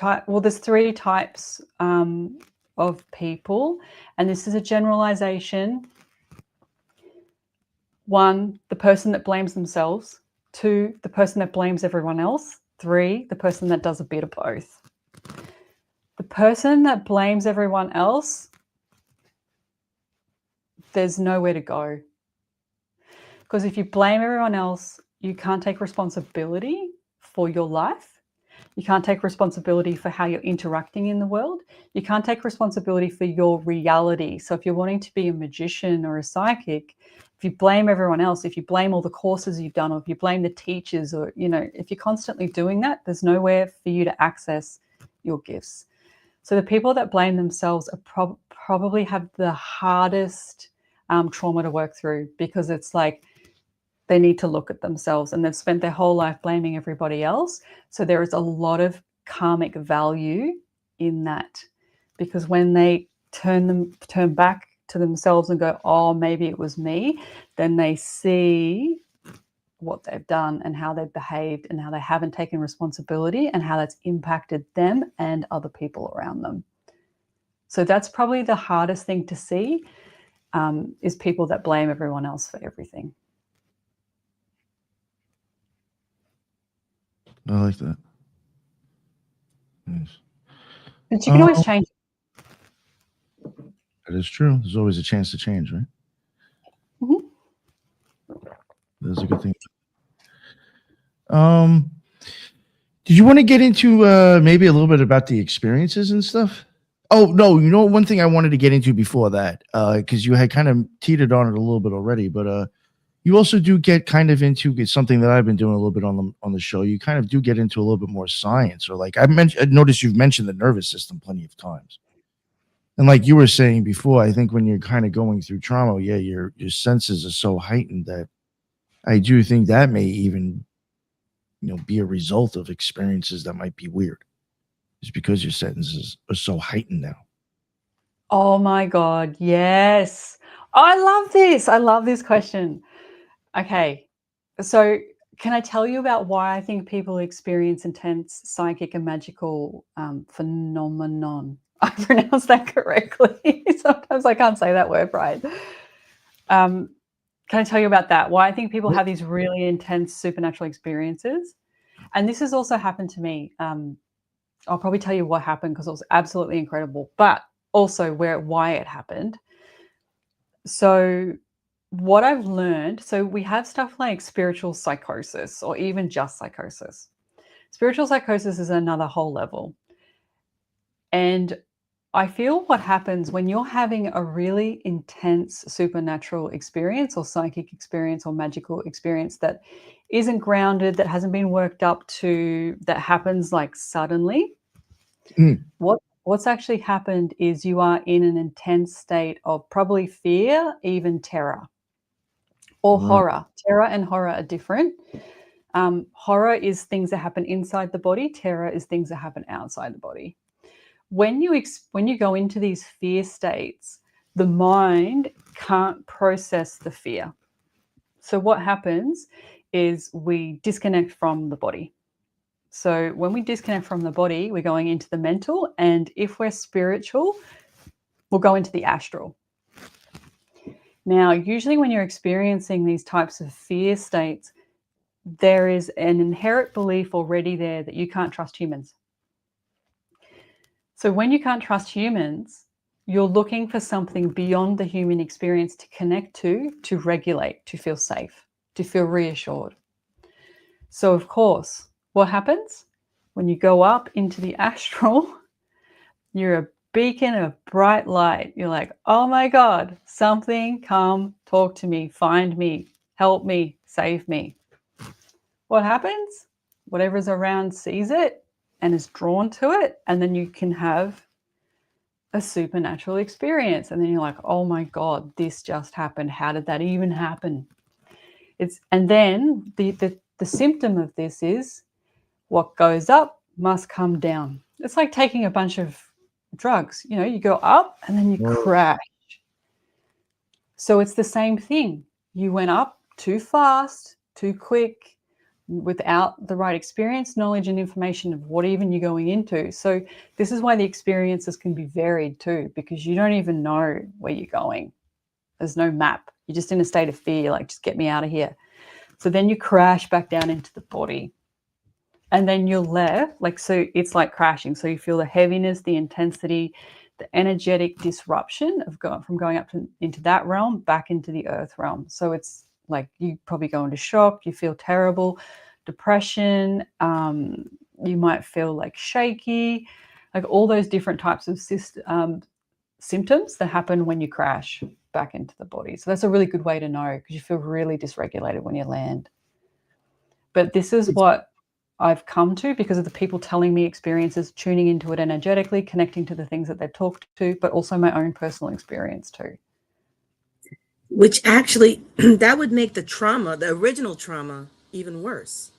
types of people, and this is a generalization. 1, the person that blames themselves. 2, the person that blames everyone else. 3, the person that does a bit of both. The person that blames everyone else, there's nowhere to go. Because if you blame everyone else, you can't take responsibility for your life. You can't take responsibility for how you're interacting in the world. You can't take responsibility for your reality. So if you're wanting to be a magician or a psychic, if you blame everyone else, if you blame all the courses you've done, or if you blame the teachers, or, if you're constantly doing that, there's nowhere for you to access your gifts. So the people that blame themselves are probably have the hardest trauma to work through, because it's like they need to look at themselves, and they've spent their whole life blaming everybody else. So there is a lot of karmic value in that, because when they turn back to themselves and go, oh, maybe it was me, then they see what they've done and how they've behaved and how they haven't taken responsibility and how that's impacted them and other people around them. So that's probably the hardest thing to see, is people that blame everyone else for everything. I like that. Yes. But you can always change. That is true. There's always a chance to change, right? Mm-hmm. That's a good thing. Did you want to get into maybe a little bit about the experiences and stuff? Oh no, one thing I wanted to get into before that, because you had kind of teetered on it a little bit already, but you also do get kind of into something that I've been doing a little bit on the show. You kind of do get into a little bit more science, or like I noticed you've mentioned the nervous system plenty of times. And like you were saying before, I think when you're kind of going through trauma, yeah, your senses are so heightened that I do think that may even, be a result of experiences that might be weird. It's because your senses are so heightened now. Oh my God, yes. I love this. I love this question. Okay, so can I tell you about why I think people experience intense psychic and magical phenomenon? I pronounced that correctly. Sometimes I can't say that word right. Can I tell you about that? Why I think people have these really intense supernatural experiences? And this has also happened to me. I'll probably tell you what happened, because it was absolutely incredible, but also why it happened. So what I've learned, so we have stuff like spiritual psychosis, or even just psychosis. Spiritual psychosis is another whole level. And I feel what happens when you're having a really intense supernatural experience or psychic experience or magical experience that isn't grounded, that hasn't been worked up to, that happens like suddenly. What's actually happened is you are in an intense state of probably fear, even terror, or horror. Terror and horror are different. Horror is things that happen inside the body. Terror is things that happen outside the body. When you go into these fear states, the mind can't process the fear. So what happens is we disconnect from the body. So when we disconnect from the body, we're going into the mental, and if we're spiritual, we'll go into the astral. Now, usually when you're experiencing these types of fear states, there is an inherent belief already there that you can't trust humans. So when you can't trust humans, you're looking for something beyond the human experience to connect to regulate, to feel safe, to feel reassured. So of course, what happens? When you go up into the astral, you're a beacon of bright light. You're like, oh my God, something, come, talk to me, find me, help me, save me. What happens? Whatever's around sees it and is drawn to it, and then you can have a supernatural experience. And then you're like, oh my God, this just happened. How did that even happen? And then the symptom of this is what goes up must come down. It's like taking a bunch of drugs. You know, you go up and then you crash. So it's the same thing. You went up too fast, too quick, without the right experience, knowledge, and information of what even you're going into. So this is why the experiences can be varied too, because you don't even know where you're going. There's no map. You're just in a state of fear, like, just get me out of here. So then you crash back down into the body. And then you're left, like, so it's like crashing. So you feel the heaviness, the intensity, the energetic disruption of going up into that realm, back into the earth realm. So it's like you probably go into shock, you feel terrible, depression, you might feel like shaky, like all those different types of symptoms that happen when you crash back into the body. So that's a really good way to know, because you feel really dysregulated when you land. But this is what I've come to because of the people telling me experiences, tuning into it energetically, connecting to the things that they've talked to, but also my own personal experience too. Which actually, that would make the trauma, the original trauma, even worse,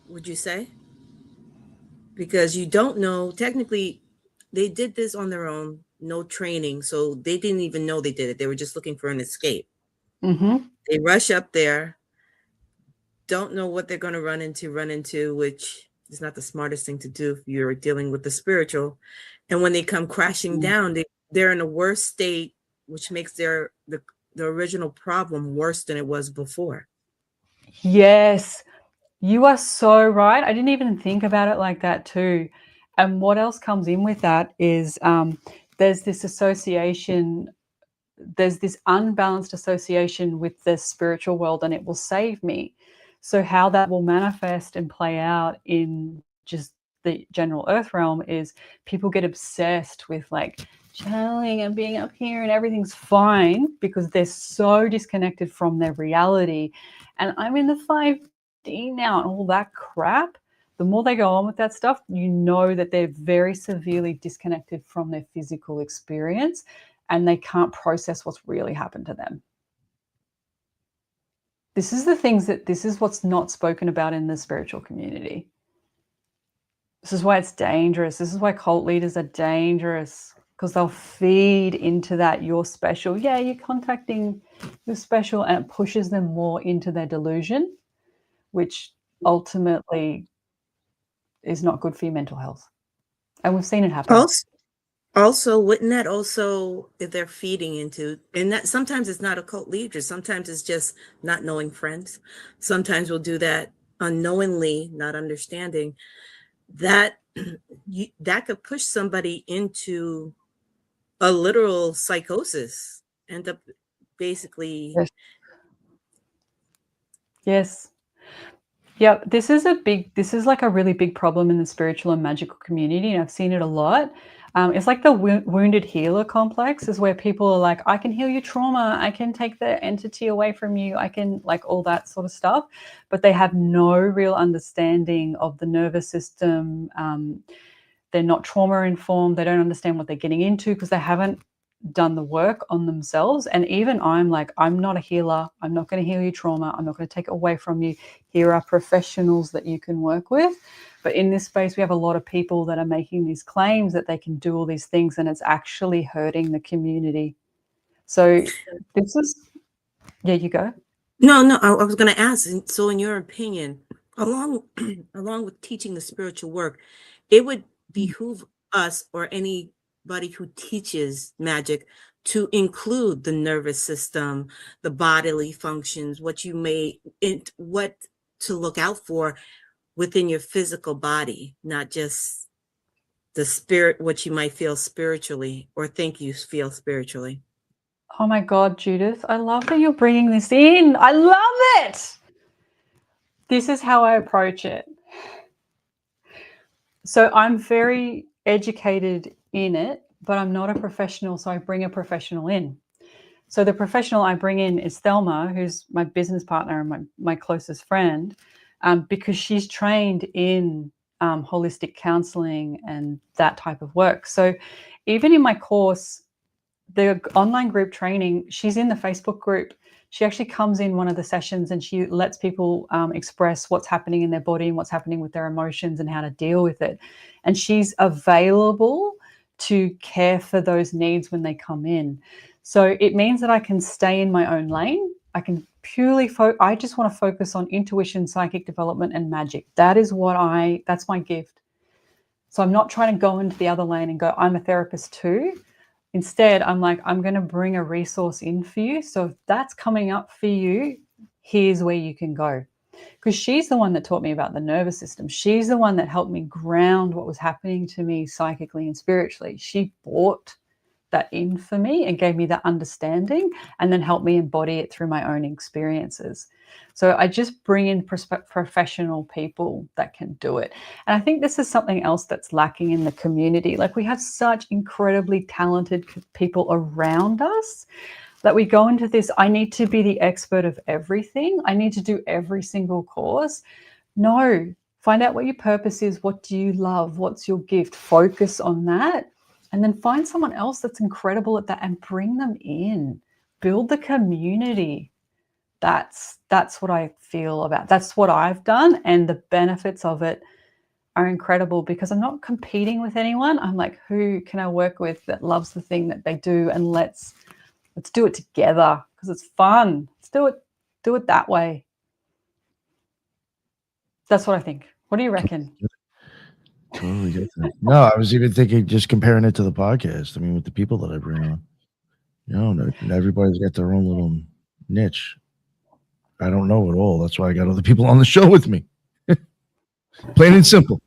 would you say? Because you don't know, technically, they did this on their own, no training. So they didn't even know they did it. They were just looking for an escape. Mm-hmm. They rush up there, don't know what they're going to run into, which is not the smartest thing to do if you're dealing with the spiritual. And when they come crashing down, they're in a worse state, which makes the original problem worse than it was before. Yes, you are so right. I didn't even think about it like that too. And what else comes in with that is there's this association, there's this unbalanced association with the spiritual world, and it will save me. So how that will manifest and play out in just the general earth realm is people get obsessed with like channeling and being up here and everything's fine because they're so disconnected from their reality. And I'm in the 5D now and all that crap. The more they go on with that stuff, you know that they're very severely disconnected from their physical experience and they can't process what's really happened to them. This is what's not spoken about in the spiritual community. This is why it's dangerous. This is why cult leaders are dangerous, because they'll feed into that you're special. Yeah, you're contacting you're special, and it pushes them more into their delusion, which ultimately is not good for your mental health. And we've seen it happen. Also, wouldn't that also, if they're feeding into, and that sometimes it's not occult leaders, sometimes it's just not knowing friends. Sometimes we'll do that unknowingly, not understanding that that could push somebody into a literal psychosis, end up basically. Yes. Yeah, this is like a really big problem in the spiritual and magical community, and I've seen it a lot. It's like the wounded healer complex is where people are like, I can heal your trauma. I can take the entity away from you. I can like all that sort of stuff. But they have no real understanding of the nervous system. They're not trauma informed. They don't understand what they're getting into because they haven't done the work on themselves. And even I'm like, I'm not a healer. I'm not going to heal your trauma. I'm not going to take it away from you. Here are professionals that you can work with. But in this space, we have a lot of people that are making these claims that they can do all these things, and it's actually hurting the community. So this is, yeah, you go. No, I was going to ask. So, in your opinion, along along with teaching the spiritual work, it would behoove us or anybody who teaches magic to include the nervous system, the bodily functions, what to look out for within your physical body, not just the spirit, what you might feel spiritually or think you feel spiritually. Oh my God, Judith, I love that you're bringing this in. I love it. This is how I approach it. So I'm very educated in it, but I'm not a professional, so I bring a professional in. So the professional I bring in is Thelma, who's my business partner and my closest friend, because she's trained in holistic counseling and that type of work. So even in my course, the online group training, she's in the Facebook group. She actually comes in one of the sessions and she lets people express what's happening in their body and what's happening with their emotions and how to deal with it. And she's available to care for those needs when they come in. So it means that I can stay in my own lane. I can purely I just want to focus on intuition, psychic development, and magic. That's my gift. So I'm not trying to go into the other lane and go, I'm a therapist too. Instead, I'm like, I'm going to bring a resource in for you. So if that's coming up for you, here's where you can go. Because she's the one that taught me about the nervous system. She's the one that helped me ground what was happening to me psychically and spiritually. She brought that in for me and gave me that understanding and then helped me embody it through my own experiences. So I just bring in professional people that can do it. And I think this is something else that's lacking in the community. Like we have such incredibly talented people around us that we go into this, I need to be the expert of everything. I need to do every single course. No, find out what your purpose is. What do you love? What's your gift? Focus on that. And then find someone else that's incredible at that and bring them in. Build the community. That's what I feel about. That's what I've done. And the benefits of it are incredible because I'm not competing with anyone. I'm like, who can I work with that loves the thing that they do? And let's do it together because it's fun. Let's do it that way. That's what I think. What do you reckon? Totally get that. No, I was even thinking just comparing it to the podcast. I mean, with the people that I bring on, everybody's got their own little niche. I don't know it all. That's why I got other people on the show with me. Plain and simple.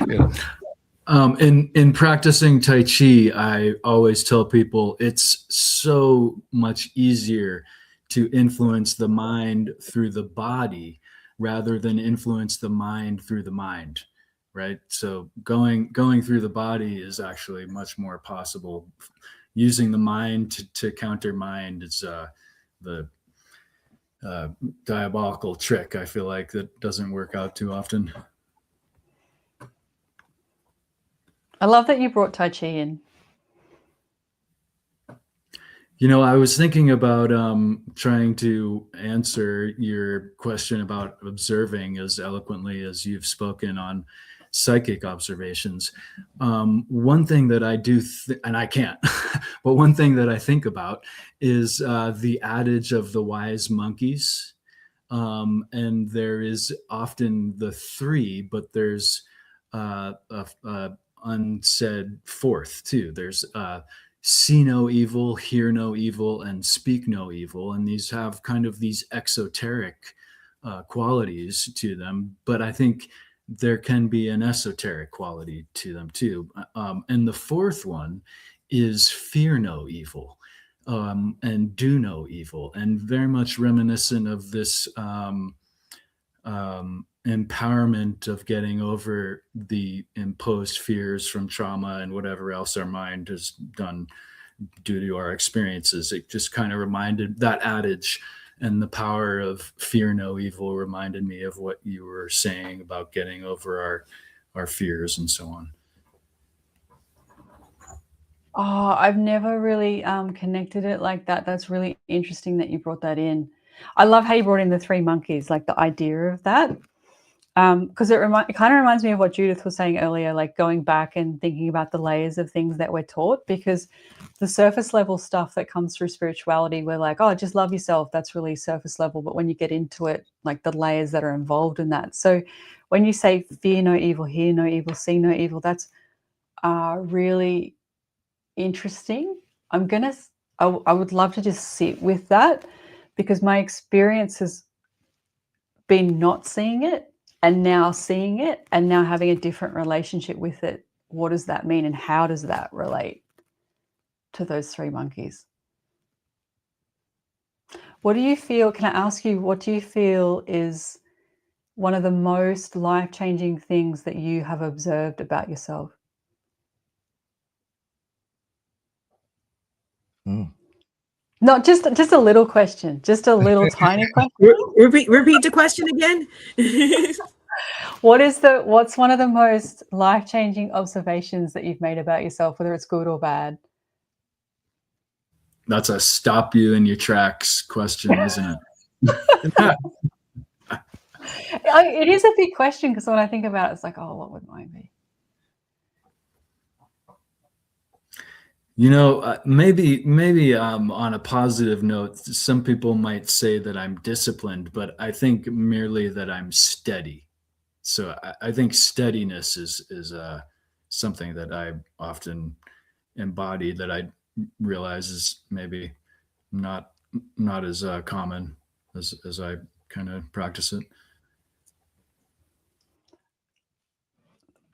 Yeah. In practicing Tai Chi, I always tell people it's so much easier to influence the mind through the body rather than influence the mind through the mind, right? So going through the body is actually much more possible. Using the mind to counter mind is the diabolical trick. I feel like that doesn't work out too often. I love that you brought Tai Chi in. I was thinking about trying to answer your question about observing as eloquently as you've spoken on psychic observations. One thing that I do, and I can't, but one thing that I think about is the adage of the wise monkeys. And there is often the three, but there's a unsaid fourth too. There's see no evil, hear no evil, and speak no evil. And these have kind of these exoteric qualities to them. But I think there can be an esoteric quality to them too. And the fourth one is fear no evil and do no evil, and very much reminiscent of this empowerment of getting over the imposed fears from trauma and whatever else our mind has done due to our experiences. It just kind of reminded that adage, and the power of fear no evil reminded me of what you were saying about getting over our fears and so on. Oh, I've never really connected it like that. That's really interesting that you brought that in. I love how you brought in the three monkeys, like the idea of that. Because it kind of reminds me of what Judith was saying earlier, like going back and thinking about the layers of things that we're taught, because the surface level stuff that comes through spirituality, we're like, oh, just love yourself. That's really surface level. But when you get into it, like the layers that are involved in that. So when you say fear no evil, hear no evil, see no evil, that's really interesting. I would love to just sit with that, because my experience has been not seeing it and now seeing it and now having a different relationship with it. What does that mean, and how does that relate to those three monkeys? What do you feel, can I ask you, what do you feel is one of the most life-changing things that you have observed about yourself? Not just a little question, just a little tiny question. Repeat the question again. What's one of the most life-changing observations that you've made about yourself, whether it's good or bad? That's a stop you in your tracks question, isn't it? It is a big question, because when I think about it, it's like, oh, what would mine be? You know, maybe on a positive note, some people might say that I'm disciplined, but I think merely that I'm steady. So I think steadiness is something that I often embody, that I realize is maybe not as common as I kind of practice it.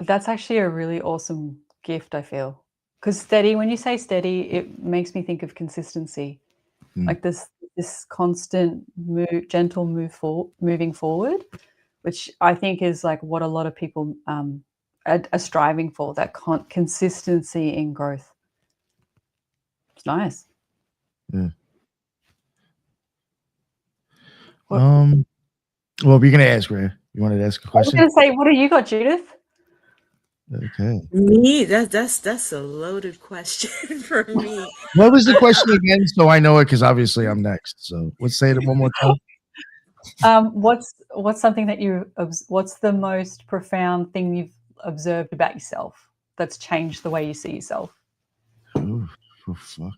That's actually a really awesome gift, I feel. Because steady, when you say steady, it makes me think of consistency. Like this constant gentle moving forward, which I think is like what a lot of people are striving for, that consistency in growth. It's nice. Yeah. Well, we're gonna ask, Raya. You wanted to ask a question? I was going to say, what do you got, Judith? Okay. Me, that's a loaded question for me. What was the question again? So I know it, because obviously I'm next. So let's say it one more time. What's something that what's the most profound thing you've observed about yourself that's changed the way you see yourself? Oh, fuck.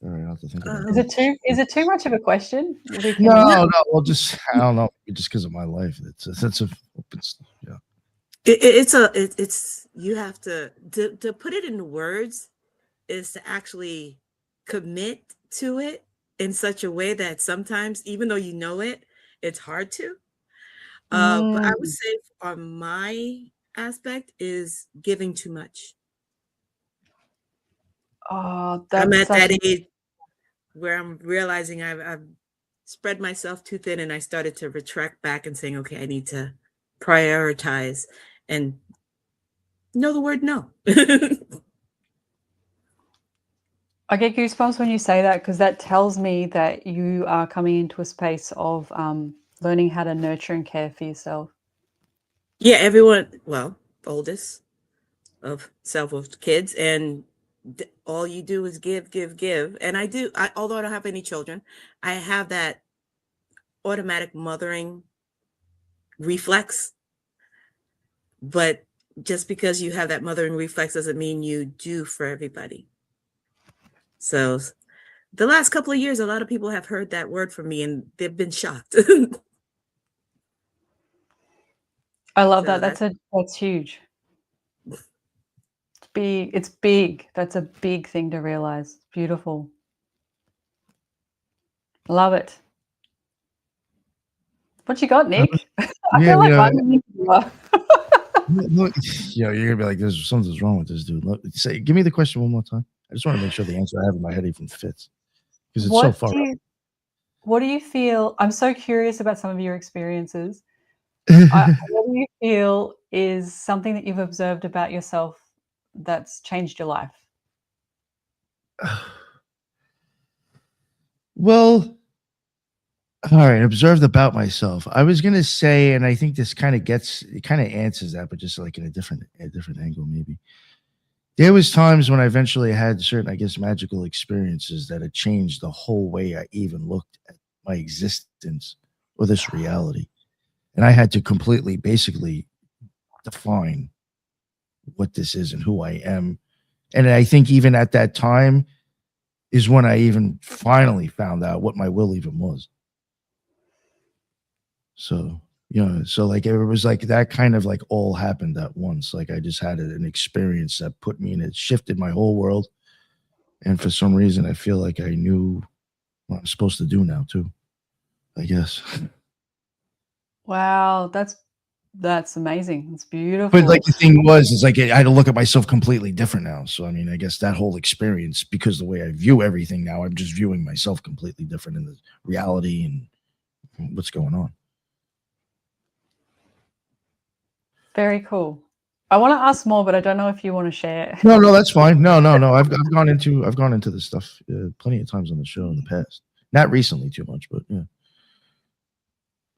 All right, I'll have to think about Is it too much of a question? No. Well, just I don't know. Just because of my life, yeah. It's you have to put it into words is to actually commit to it in such a way that sometimes, even though you know it, it's hard to. But I would say on my aspect is giving too much. Oh, I'm at that age where I'm realizing I've spread myself too thin, and I started to retract back and saying, okay, I need to prioritize and know the word no. I get goosebumps when you say that, because that tells me that you are coming into a space of learning how to nurture and care for yourself. Yeah, everyone, well, oldest of kids, and all you do is give. And although I don't have any children, I have that automatic mothering reflex. But just because you have that mothering reflex doesn't mean you do for everybody. So the last couple of years, a lot of people have heard that word from me, and they've been shocked. I love that. That's huge. It's big. That's a big thing to realize. Beautiful. Love it. What you got, Nick? I feel like you're gonna be like, "There's something's wrong with this dude." Give me the question one more time. I just want to make sure the answer I have in my head even fits, because it's so far. What do you feel? I'm so curious about some of your experiences. What do you feel is something that you've observed about yourself that's changed your life? Well, all right, observed about myself. I was gonna say, and I think this kind of answers that, but just like in a different angle, maybe. There was times when I eventually had certain, I guess, magical experiences that had changed the whole way I even looked at my existence or this reality. And I had to completely, basically define what this is and who I am. And I think even at that time is when I even finally found out what my will even was. So, so like it was like that kind of like all happened at once. Like I just had an experience that put me in it, shifted my whole world. And for some reason, I feel like I knew what I'm supposed to do now too, I guess. Wow, that's amazing. It's beautiful. But like the thing was, is like I had to look at myself completely different now. So I mean, I guess that whole experience, because the way I view everything now, I'm just viewing myself completely different in the reality and what's going on. Very cool. I want to ask more, but I don't know if you want to share. No, that's fine. No. I've gone into this stuff plenty of times on the show in the past. Not recently too much, but yeah.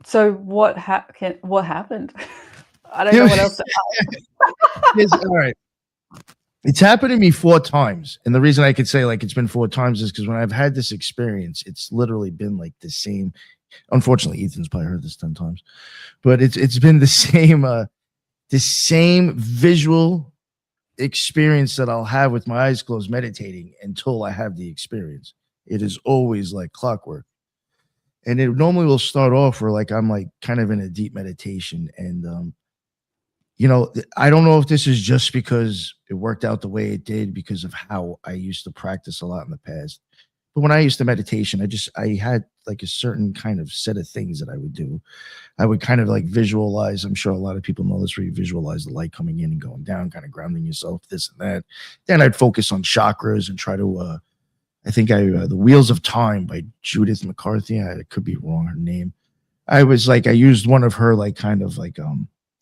So what happened? I don't know what else to ask. All right. It's happened to me 4 times. And the reason I could say like it's been 4 times is because when I've had this experience, it's literally been like the same. Unfortunately, Ethan's probably heard this 10 times, but it's been the same visual experience that I'll have with my eyes closed meditating until I have the experience. It is always like clockwork. And it normally will start off where like I'm like kind of in a deep meditation. And I don't know if this is just because it worked out the way it did because of how I used to practice a lot in the past. But when I used to meditation, I had like a certain kind of set of things that I would do. I would kind of like visualize. I'm sure a lot of people know this, where you visualize the light coming in and going down, kind of grounding yourself, this and that. Then I'd focus on chakras and try to, The Wheels of Time by Judith McCarthy. I could be wrong, her name. I used one of her like kind of like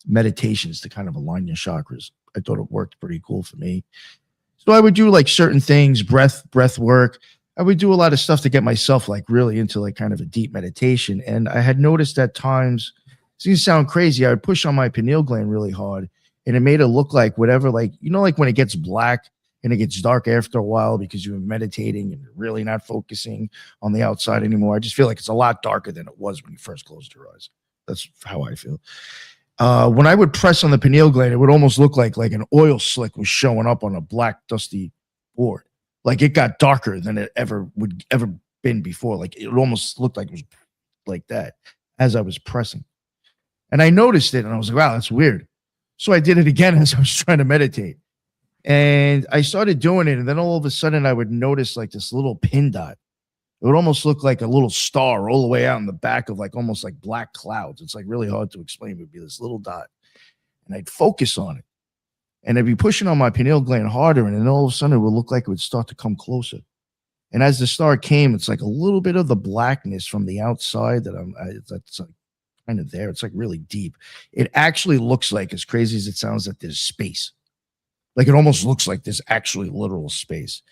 meditations to kind of align your chakras. I thought it worked pretty cool for me. So I would do like certain things, breath work. I would do a lot of stuff to get myself like really into like kind of a deep meditation. And I had noticed at times, it's going to sound crazy, I would push on my pineal gland really hard and it made it look like whatever, like, like when it gets black and it gets dark after a while because you've been meditating and you're really not focusing on the outside anymore. I just feel like it's a lot darker than it was when you first closed your eyes. That's how I feel. When I would press on the pineal gland, it would almost look like an oil slick was showing up on a black, dusty board. Like it got darker than it ever been before. Like it almost looked like it was like that as I was pressing. And I noticed it and I was like, wow, that's weird. So I did it again as I was trying to meditate. And I started doing it. And then all of a sudden I would notice like this little pin dot. It would almost look like a little star all the way out in the back of like almost like black clouds. It's like really hard to explain. It would be this little dot. And I'd focus on it. And I'd be pushing on my pineal gland harder. And then all of a sudden it would look like it would start to come closer. And as the star came, it's like a little bit of the blackness from the outside that's like kind of there. It's like really deep. It actually looks like, as crazy as it sounds, that there's space. Like it almost looks like there's actually literal space.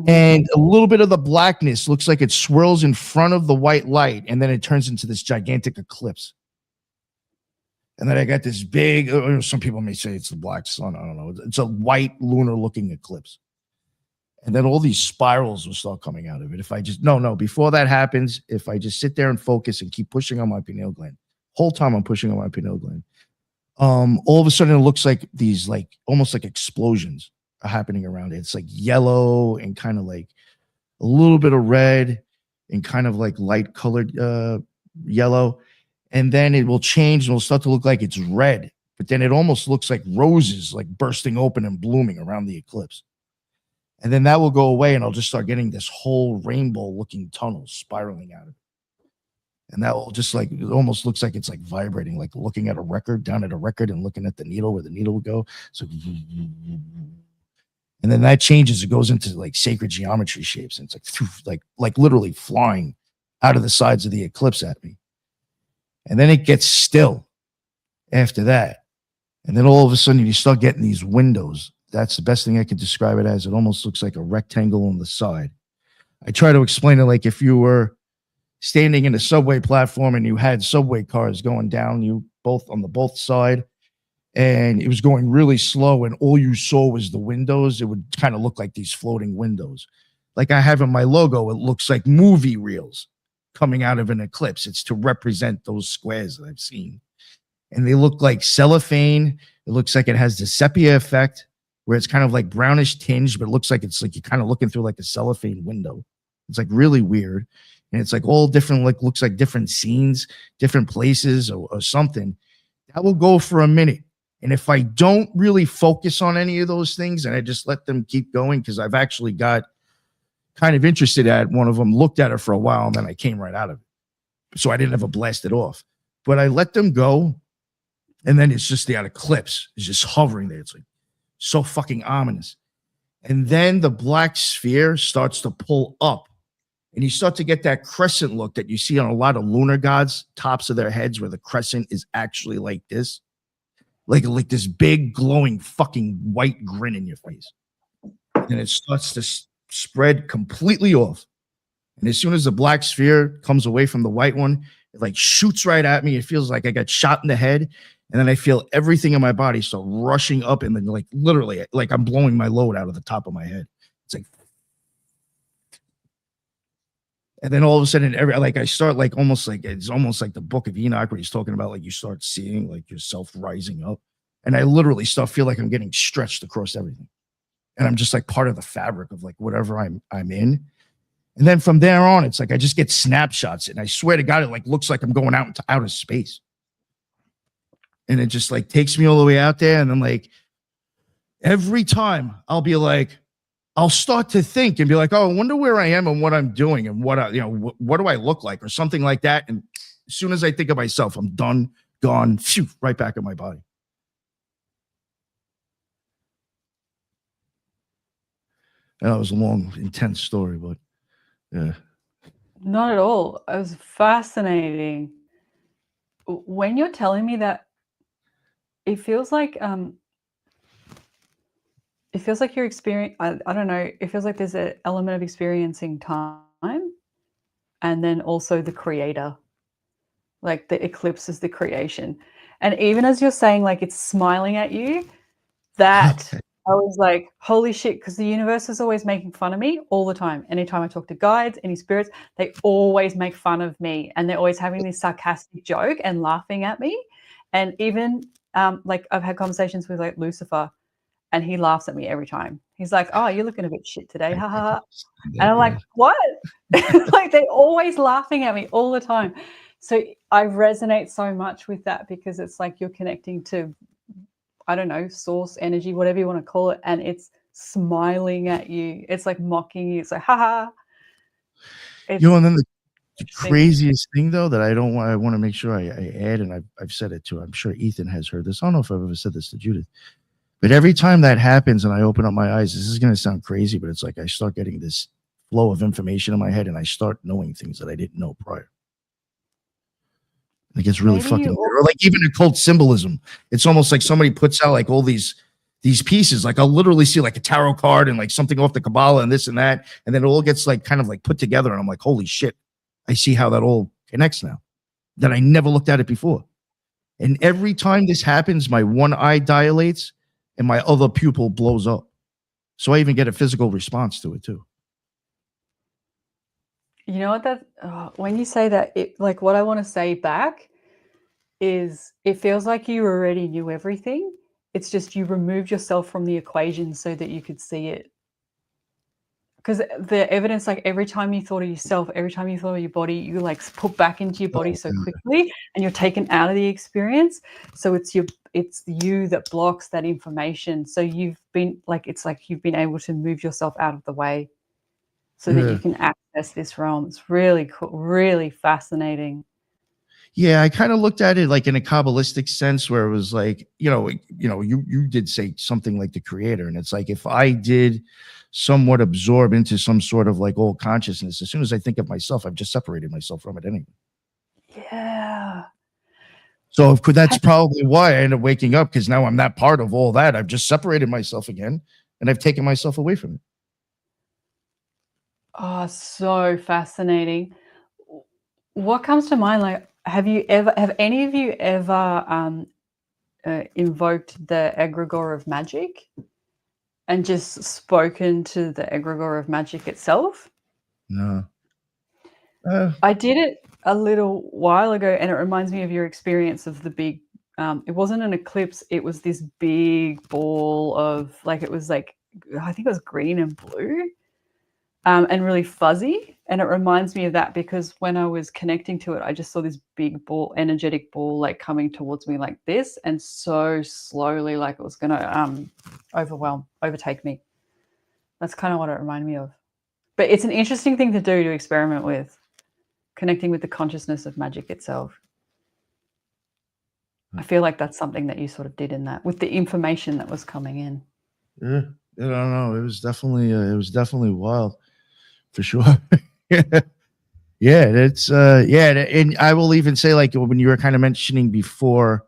And a little bit of the blackness looks like it swirls in front of the white light, and then it turns into this gigantic eclipse. And then I got this big, some people may say it's the black sun. I don't know. It's a white lunar looking eclipse. And then all these spirals will start coming out of it. If I just, before that happens, if I just sit there and focus and keep pushing on my pineal gland, whole time I'm pushing on my pineal gland, all of a sudden it looks like these like almost like explosions are happening around it. It's like yellow and kind of like a little bit of red and kind of like light colored yellow. And then it will change and it'll start to look like it's red, but then it almost looks like roses like bursting open and blooming around the eclipse. And then that will go away and I'll just start getting this whole rainbow looking tunnel spiraling out of it. And that will just like, it almost looks like it's like vibrating, like looking at a record, down at a record and looking at the needle where the needle will go. So, and then that changes. It goes into like sacred geometry shapes. And it's like literally flying out of the sides of the eclipse at me. And then it gets still. after that. And then all of a sudden you start getting these windows. That's the best thing I could describe it as. It almost looks like a rectangle on the side. I try to explain it like if you were standing in a subway platform and you had subway cars going down you both on the both side, and it was going really slow and all you saw was the windows. It would kind of look like these floating windows. Like I have in my logo, it looks like movie reels coming out of an eclipse. It's to represent those squares that I've seen. And they look like cellophane. It looks like it has the sepia effect where it's kind of like brownish tinge, but it looks like it's like you're kind of looking through like a cellophane window. It's like really weird. And it's like all different, like looks like different scenes, different places or something. That will go for a minute. And if I don't really focus on any of those things and I just let them keep going, because I've actually got kind of interested at one of them, looked at it for a while, and then I came right out of it. So I didn't ever blast it off. But I let them go. And then it's just the eclipse is just hovering there. It's like so fucking ominous. And then the black sphere starts to pull up. And you start to get that crescent look that you see on a lot of lunar gods, tops of their heads, where the crescent is actually like this. Like this big glowing fucking white grin in your face. And it starts to spread completely off. And as soon as the black sphere comes away from the white one, it like shoots right at me. It feels like I got shot in the head. And then I feel everything in my body start rushing up, and then like literally like I'm blowing my load out of the top of my head. It's like, and then all of a sudden, I start like almost like it's almost like the Book of Enoch where he's talking about like you start seeing like yourself rising up, and I literally feel like I'm getting stretched across everything, and I'm just like part of the fabric of like whatever I'm in. And then from there on, it's like I just get snapshots, and I swear to God, it like looks like I'm going out into outer space. And it just like takes me all the way out there. And then like every time I'll start to think and be like, oh, I wonder where I am and what I'm doing and what do I look like or something like that. And as soon as I think of myself, I'm done, gone, phew, right back in my body. And that was a long, intense story, but yeah. Not at all. It was fascinating. When you're telling me that, it feels like you're experiencing, I don't know, it feels like there's an element of experiencing time and then also the creator. Like the eclipse is the creation. And even as you're saying, like it's smiling at you, that I was like, holy shit, because the universe is always making fun of me all the time. Anytime I talk to guides, any spirits, they always make fun of me. And they're always having this sarcastic joke and laughing at me. And even like I've had conversations with like Lucifer, and he laughs at me every time. He's like, oh, you're looking a bit shit today. Ha ha ha. And I'm like, what? Like they're always laughing at me all the time. So I resonate so much with that because it's like you're connecting to, I don't know, source energy, whatever you want to call it. And it's smiling at you. It's like mocking you. It's like, ha ha. And then the craziest thing though that I want to make sure I add, and I've said it too. I'm sure Ethan has heard this. I don't know if I've ever said this to Judith, but every time that happens and I open up my eyes, this is going to sound crazy, but it's like I start getting this flow of information in my head and I start knowing things that I didn't know prior. Like it's really fucking weird. Or like even occult symbolism. It's almost like somebody puts out like all these pieces. Like I'll literally see like a tarot card and like something off the Kabbalah and this and that. And then it all gets like kind of like put together. And I'm like, holy shit. I see how that all connects now. That I never looked at it before. And every time this happens, my one eye dilates and my other pupil blows up. So I even get a physical response to it too. You know what, when you say that, it like what I want to say back is it feels like you already knew everything. It's just you removed yourself from the equation so that you could see it. Because the evidence, like every time you thought of yourself, every time you thought of your body, you like put back into your body so quickly and you're taken out of the experience. So it's you that blocks that information. So you've been like, it's like you've been able to move yourself out of the way so that you can access this realm. It's really cool, really fascinating. Yeah, I kind of looked at it like in a Kabbalistic sense where it was like, you did say something like the creator. And it's like, if I did somewhat absorb into some sort of like old consciousness, as soon as I think of myself, I've just separated myself from it anyway. Yeah. So that's probably why I ended up waking up, because now I'm not part of all that. I've just separated myself again, and I've taken myself away from it. Oh, so fascinating. What comes to mind? Like, have any of you ever invoked the egregore of magic and just spoken to the egregore of magic itself? No. I did it a little while ago, and it reminds me of your experience of the big. It wasn't an eclipse; it was this big ball of it was I think it was green and blue, and really fuzzy. And it reminds me of that because when I was connecting to it, I just saw this big ball, energetic ball, coming towards me like this, and so slowly, like it was going to overtake me. That's kind of what it reminded me of. But it's an interesting thing to experiment with. Connecting with the consciousness of magic itself. I feel like that's something that you sort of did in that with the information that was coming in. Yeah, I don't know. It was definitely wild, for sure. Yeah, it's and I will even say, like, when you were kind of mentioning before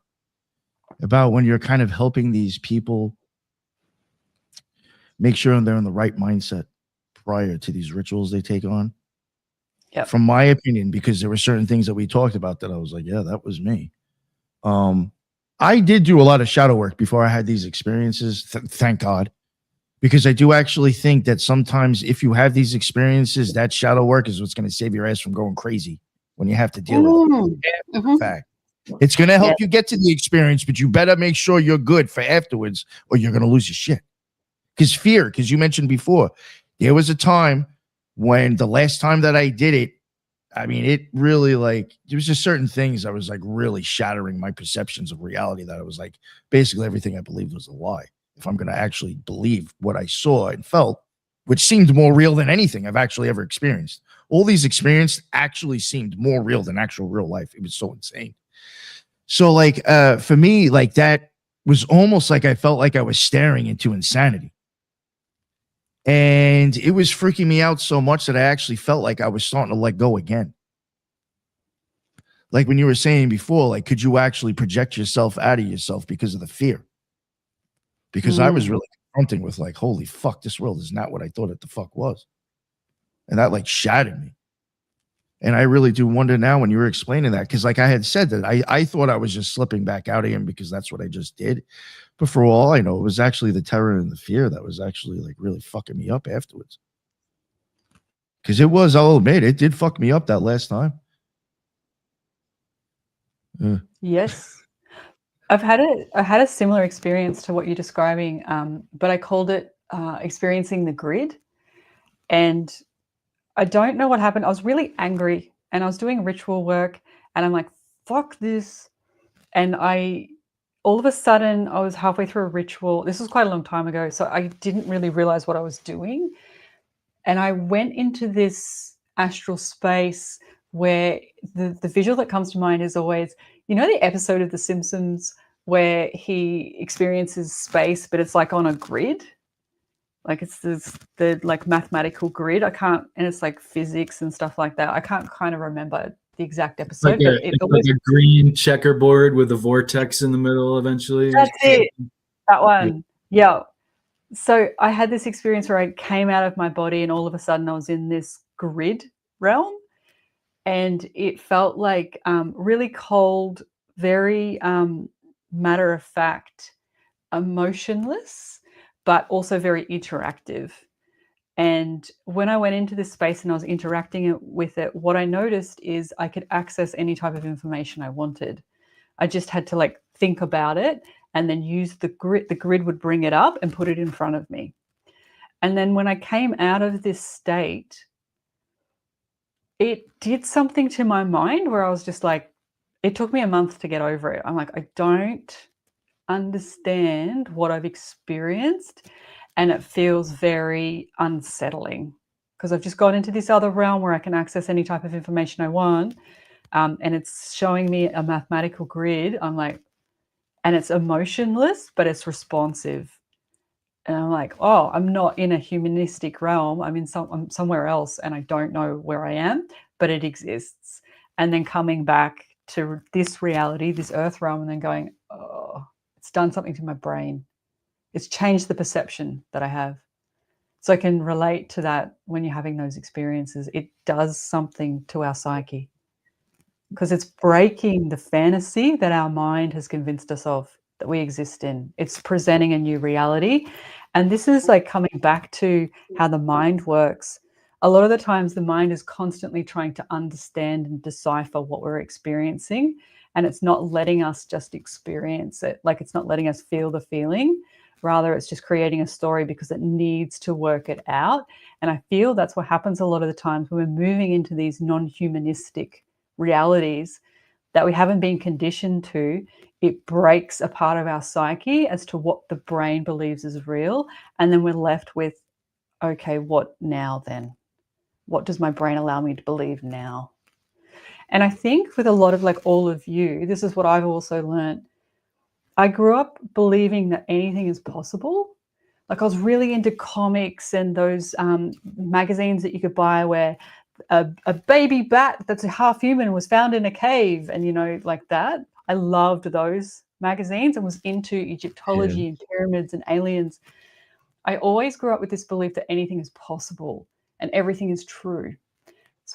about when you're kind of helping these people make sure they're in the right mindset prior to these rituals they take on. Yeah. From my opinion, because there were certain things that we talked about that I was like, yeah, that was me. I did do a lot of shadow work before I had these experiences. Thank God. Because I do actually think that sometimes if you have these experiences, that shadow work is what's going to save your ass from going crazy when you have to deal with it. In fact, it's going to help you get to the experience, but you better make sure you're good for afterwards, or you're going to lose your shit. Because you mentioned before, there was a time when the last time that I did it, I mean, it really there was just certain things I was really shattering my perceptions of reality, that I was basically everything I believed was a lie. If I'm going to actually believe what I saw and felt, which seemed more real than anything I've actually ever experienced. All these experiences actually seemed more real than actual real life. It was so insane. So for me, that was almost like I felt like I was staring into insanity. And it was freaking me out so much that I actually felt like I was starting to let go again. Like when you were saying before, could you actually project yourself out of yourself because of the fear? Because I was really confronting with holy fuck, this world is not what I thought it the fuck was. And that shattered me. And I really do wonder now when you were explaining that, because I had said that I thought I was just slipping back out again because that's what I just did. But for all I know, it was actually the terror and the fear that was actually really fucking me up afterwards. Because I'll admit, it did fuck me up that last time. Yes. I had a similar experience to what you're describing, but I called it experiencing the grid. And I don't know what happened. I was really angry and I was doing ritual work and I'm like, fuck this. And all of a sudden I was halfway through a ritual. This was quite a long time ago, so I didn't really realize what I was doing. And I went into this astral space where the visual that comes to mind is always, the episode of The Simpsons where he experiences space, but it's on a grid. It's the mathematical grid. And it's physics and stuff like that. I can't kind of remember the exact episode. Like a green checkerboard with a vortex in the middle eventually. That's it. That one. Yeah. So I had this experience where I came out of my body and all of a sudden I was in this grid realm. And it felt like really cold, very matter of fact, emotionless, but also very interactive. And when I went into this space and I was interacting with it, what I noticed is I could access any type of information I wanted. I just had to think about it and then use the grid. The grid would bring it up and put it in front of me. And then when I came out of this state, it did something to my mind where I was just it took me a month to get over it. I'm like, I don't understand what I've experienced. And it feels very unsettling because I've just got into this other realm where I can access any type of information I want. And it's showing me a mathematical grid. I'm like, and it's emotionless, but it's responsive. And I'm like, oh, I'm not in a humanistic realm. I'm somewhere else and I don't know where I am, but it exists. And then coming back to this reality, this earth realm, and then going, oh, it's done something to my brain. It's changed the perception that I have. So I can relate to that when you're having those experiences. It does something to our psyche because it's breaking the fantasy that our mind has convinced us of that we exist in. It's presenting a new reality. And this is like coming back to how the mind works. A lot of the times the mind is constantly trying to understand and decipher what we're experiencing, and it's not letting us just experience it. Like it's not letting us feel the feeling. Rather, it's just creating a story because it needs to work it out. And I feel that's what happens a lot of the times when we're moving into these non-humanistic realities that we haven't been conditioned to. It breaks a part of our psyche as to what the brain believes is real. And then we're left with, okay, what now then? What does my brain allow me to believe now? And I think with a lot of like all of you, this is what I've also learned. I grew up believing that anything is possible. Like I was really into comics and those magazines that you could buy where a baby bat that's a half human was found in a cave, and, you know, like that. I loved those magazines and was into Egyptology and pyramids and aliens. I always grew up with this belief that anything is possible and everything is true,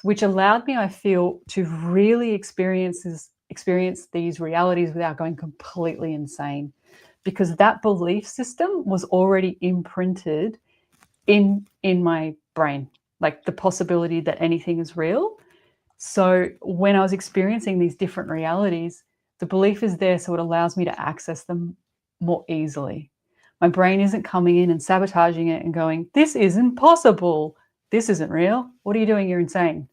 which allowed me, I feel, to really experience these realities without going completely insane, because that belief system was already imprinted in my brain, like the possibility that anything is real. So when I was experiencing these different realities, the belief is there, so it allows me to access them more easily. My brain isn't coming in and sabotaging it and going, this isn't possible. This isn't real. What are you doing? You're insane.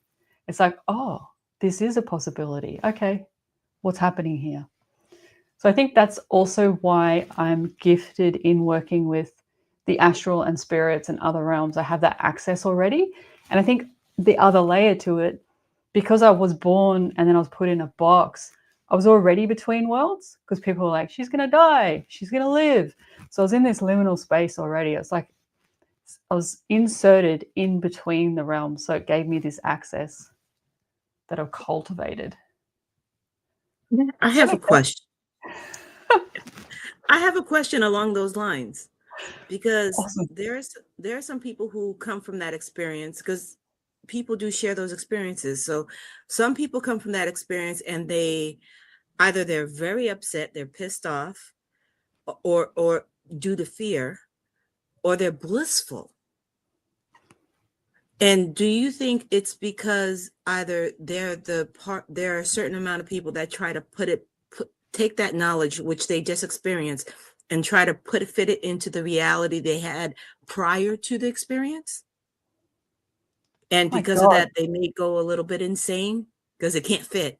It's like, oh, this is a possibility. Okay, what's happening here? So I think that's also why I'm gifted in working with the astral and spirits and other realms. I have that access already. And I think the other layer to it, because I was born and then I was put in a box, I was already between worlds, because people were like, she's going to die, she's going to live. So I was in this liminal space already. It's like I was inserted in between the realms. So it gave me this access that I've cultivated. I have a question. I have a question along those lines, because Awesome. there are some people who come from that experience, because people do share those experiences. So some people come from that experience and they're very upset, they're pissed off, or due to fear, or they're blissful. And do you think it's because either there are a certain amount of people that try to take that knowledge which they just experienced and try to fit it into the reality they had prior to the experience? And because of that, they may go a little bit insane because it can't fit.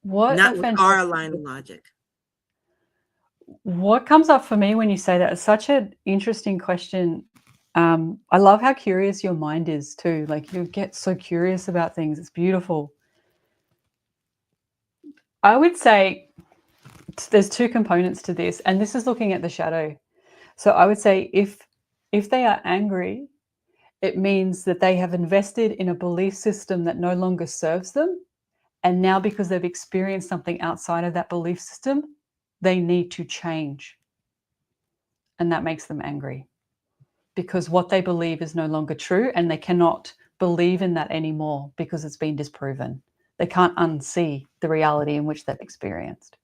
Not with our line of logic. What comes up for me when you say that is such an interesting question. I love how curious your mind is too. Like you get so curious about things. It's beautiful. I would say there's two components to this, and this is looking at the shadow. So I would say if they are angry, it means that they have invested in a belief system that no longer serves them. And now, because they've experienced something outside of that belief system, they need to change. And that makes them angry, because what they believe is no longer true, and they cannot believe in that anymore because it's been disproven. They can't unsee the reality in which they've experienced.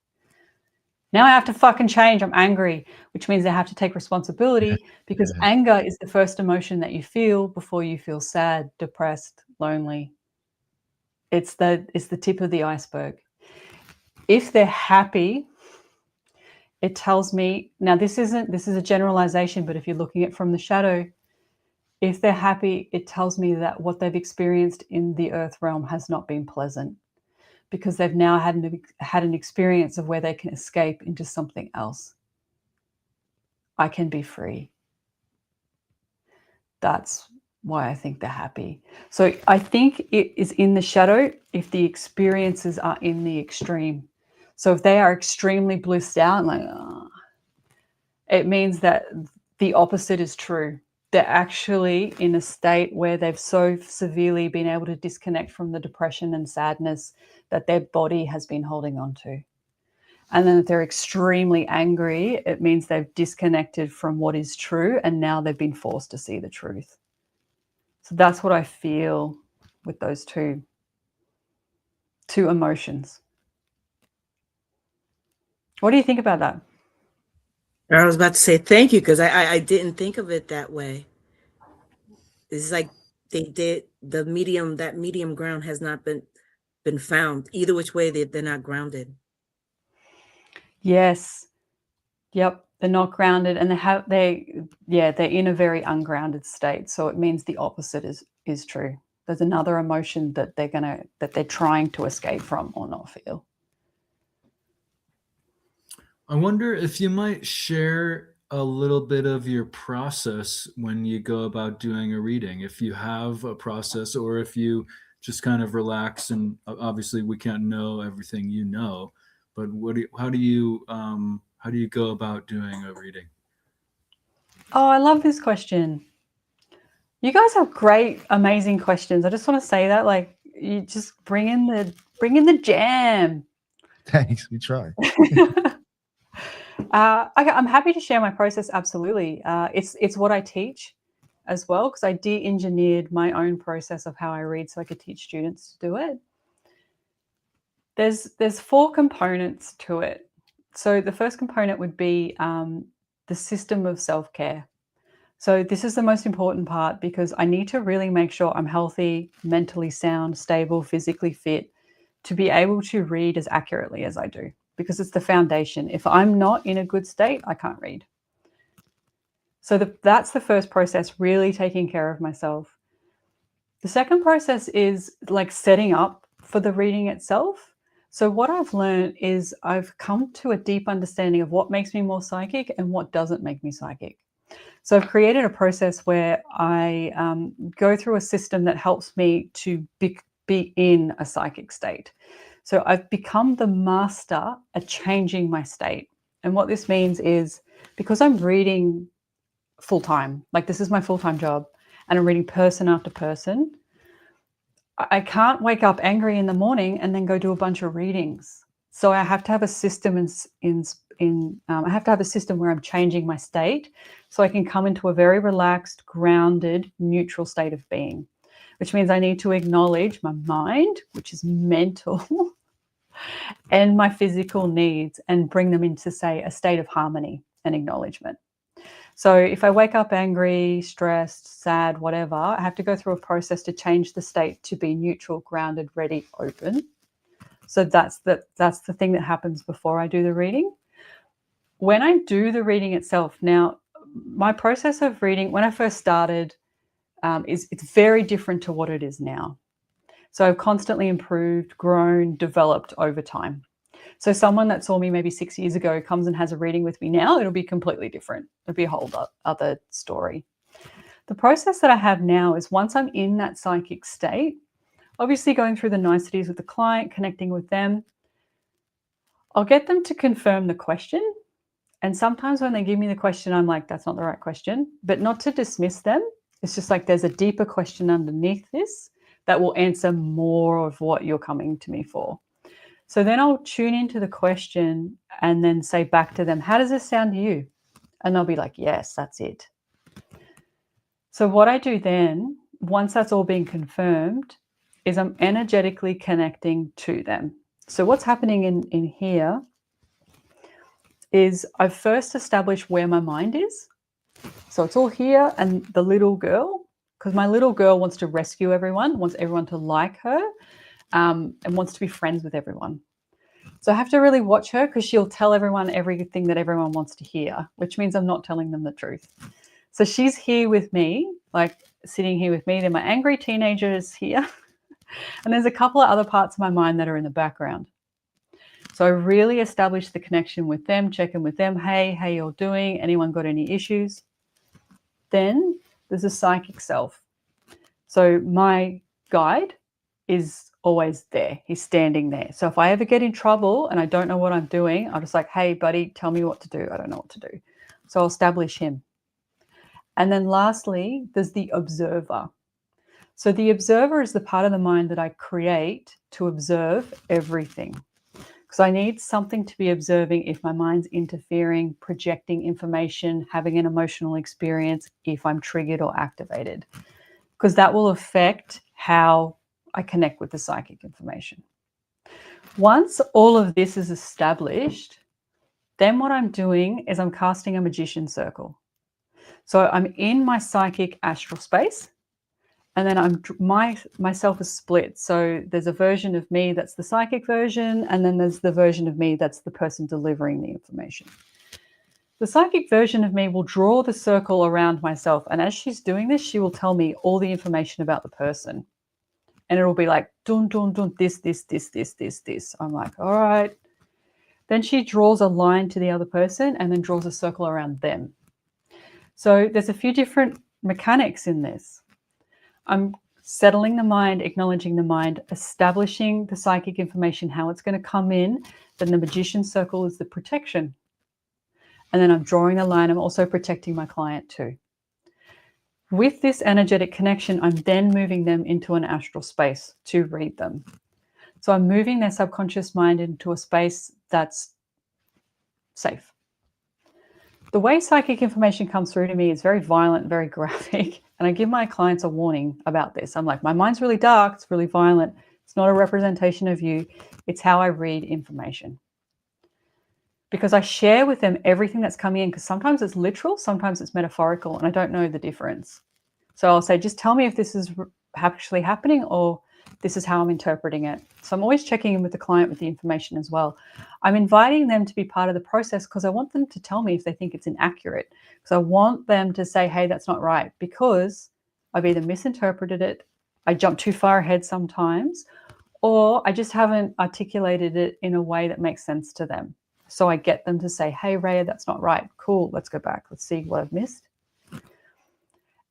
Now I have to fucking change. I'm angry, which means I have to take responsibility, because anger is the first emotion that you feel before you feel sad, depressed, lonely. It's the tip of the iceberg. If they're happy, it tells me, now this is a generalization, but if you're looking at it from the shadow, if they're happy, it tells me that what they've experienced in the earth realm has not been pleasant, because they've now had an experience of where they can escape into something else. I can be free. That's why I think they're happy. So I think it is in the shadow if the experiences are in the extreme. So if they are extremely blissed out, like, it means that the opposite is true. they're actually in a state where they've so severely been able to disconnect from the depression and sadness that their body has been holding on to. And then if they're extremely angry, it means they've disconnected from what is true, and now they've been forced to see the truth. So that's what I feel with those two emotions. What do you think about that? I was about to say thank you because I didn't think of it that way. It's like they did the medium, that medium ground has not been found. Either which way, they're not grounded. Yes. Yep. They're not grounded, and they're in a very ungrounded state. So it means the opposite is true. There's another emotion that they're trying to escape from or not feel. I wonder if you might share a little bit of your process when you go about doing a reading, if you have a process, or if you just kind of relax. And obviously we can't know everything you know, but how do you go about doing a reading? Oh, I love this question. You guys have great, amazing questions. I just want to say that, like, you just bring in the jam. Thanks. We try. I'm happy to share my process. Absolutely. It's what I teach as well, because I de-engineered my own process of how I read so I could teach students to do it. There's 4 components to it. So the first component would be the system of self-care. So this is the most important part, because I need to really make sure I'm healthy, mentally sound, stable, physically fit to be able to read as accurately as I do, because it's the foundation. If I'm not in a good state, I can't read. So that's the first process, really taking care of myself. The second process is like setting up for the reading itself. So what I've learned is I've come to a deep understanding of what makes me more psychic and what doesn't make me psychic. So I've created a process where I go through a system that helps me to be in a psychic state. So I've become the master at changing my state. And what this means is, because I'm reading full-time, like this is my full-time job, and I'm reading person after person, I can't wake up angry in the morning and then go do a bunch of readings. So I have to have a system I have to have a system where I'm changing my state so I can come into a very relaxed, grounded, neutral state of being, which means I need to acknowledge my mind, which is mental, and my physical needs, and bring them into, say, a state of harmony and acknowledgement. So if I wake up angry, stressed, sad, whatever, I have to go through a process to change the state to be neutral, grounded, ready, open. So that's the thing that happens before I do the reading. When I do the reading itself, now my process of reading when I first started it's very different to what it is now. So I've constantly improved, grown, developed over time. So someone that saw me maybe 6 years ago comes and has a reading with me now, it'll be completely different. It'll be a whole other story. The process that I have now is, once I'm in that psychic state, obviously going through the niceties with the client, connecting with them, I'll get them to confirm the question. And sometimes when they give me the question, I'm like, that's not the right question, but not to dismiss them. It's just like, there's a deeper question underneath this that will answer more of what you're coming to me for. So then I'll tune into the question and then say back to them, how does this sound to you? And they'll be like, yes, that's it. So what I do then, once that's all been confirmed, is I'm energetically connecting to them. So what's happening in here is I've first established where my mind is. So it's all here, and the little girl, because my little girl wants to rescue everyone, wants everyone to like her, and wants to be friends with everyone. So I have to really watch her, because she'll tell everyone everything that everyone wants to hear, which means I'm not telling them the truth. So she's here with me, like sitting here with me. Then my angry teenager is here. And there's a couple of other parts of my mind that are in the background. So I really establish the connection with them, check in with them. Hey, how you all doing? Anyone got any issues? Then there's a psychic self. So my guide is always there. He's standing there. So if I ever get in trouble and I don't know what I'm doing, I'm just like, hey, buddy, tell me what to do. I don't know what to do. So I'll establish him. And then lastly, there's the observer. So the observer is the part of the mind that I create to observe everything. Because I need something to be observing if my mind's interfering, projecting information, having an emotional experience, if I'm triggered or activated. Because that will affect how I connect with the psychic information. Once all of this is established, then what I'm doing is I'm casting a magician circle. So I'm in my psychic astral space, and then myself is split. So there's a version of me that's the psychic version, and then there's the version of me that's the person delivering the information. The psychic version of me will draw the circle around myself, and as she's doing this, she will tell me all the information about the person. And it'll be like, dun, dun, dun, this. I'm like, all right. Then she draws a line to the other person and then draws a circle around them. So there's a few different mechanics in this. I'm settling the mind, acknowledging the mind, establishing the psychic information, how it's going to come in. Then the magician circle is the protection. And then I'm drawing the line. I'm also protecting my client too. With this energetic connection, I'm then moving them into an astral space to read them. So I'm moving their subconscious mind into a space that's safe. The way psychic information comes through to me is very violent, very graphic. And I give my clients a warning about this. I'm like, my mind's really dark. It's really violent. It's not a representation of you. It's how I read information. Because I share with them everything that's coming in, because sometimes it's literal, sometimes it's metaphorical, and I don't know the difference. So I'll say, just tell me if this is actually happening or this is how I'm interpreting it. So I'm always checking in with the client with the information as well. I'm inviting them to be part of the process because I want them to tell me if they think it's inaccurate. Because I want them to say, hey, that's not right, because I've either misinterpreted it, I jump too far ahead sometimes, or I just haven't articulated it in a way that makes sense to them. So I get them to say, hey, Raya, that's not right. Cool, let's go back. Let's see what I've missed.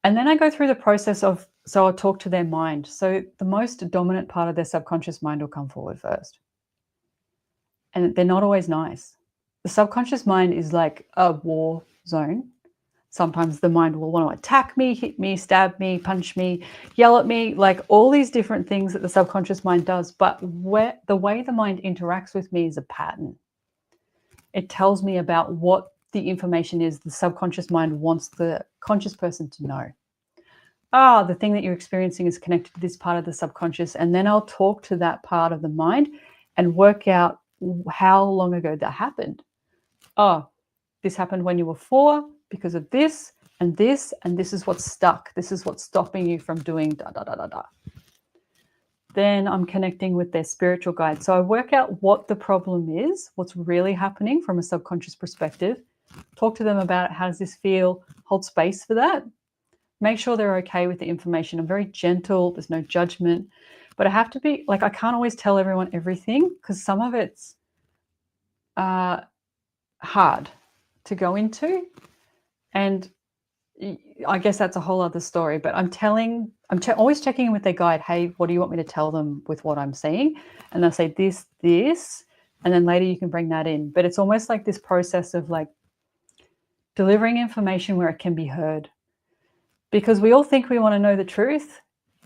And then I go through the process of, so I'll talk to their mind. So the most dominant part of their subconscious mind will come forward first. And they're not always nice. The subconscious mind is like a war zone. Sometimes the mind will want to attack me, hit me, stab me, punch me, yell at me, like all these different things that the subconscious mind does. But the way the mind interacts with me is a pattern. It tells me about what the information is the subconscious mind wants the conscious person to know. The thing that you're experiencing is connected to this part of the subconscious. And then I'll talk to that part of the mind and work out how long ago that happened. This happened when you were 4 because of this, and this is what's stuck. This is what's stopping you from doing da, da, da, da, da. Then I'm connecting with their spiritual guide. So I work out what the problem is, what's really happening from a subconscious perspective, talk to them about it. How does this feel? Hold space for that. Make sure they're okay with the information. I'm very gentle. There's no judgment. But I have to be, like, I can't always tell everyone everything because some of it's hard to go into. And I guess that's a whole other story, but I'm always checking in with their guide. Hey, what do you want me to tell them with what I'm saying? And they'll say this, and then later you can bring that in. But it's almost like this process of like delivering information where it can be heard. Because we all think we want to know the truth.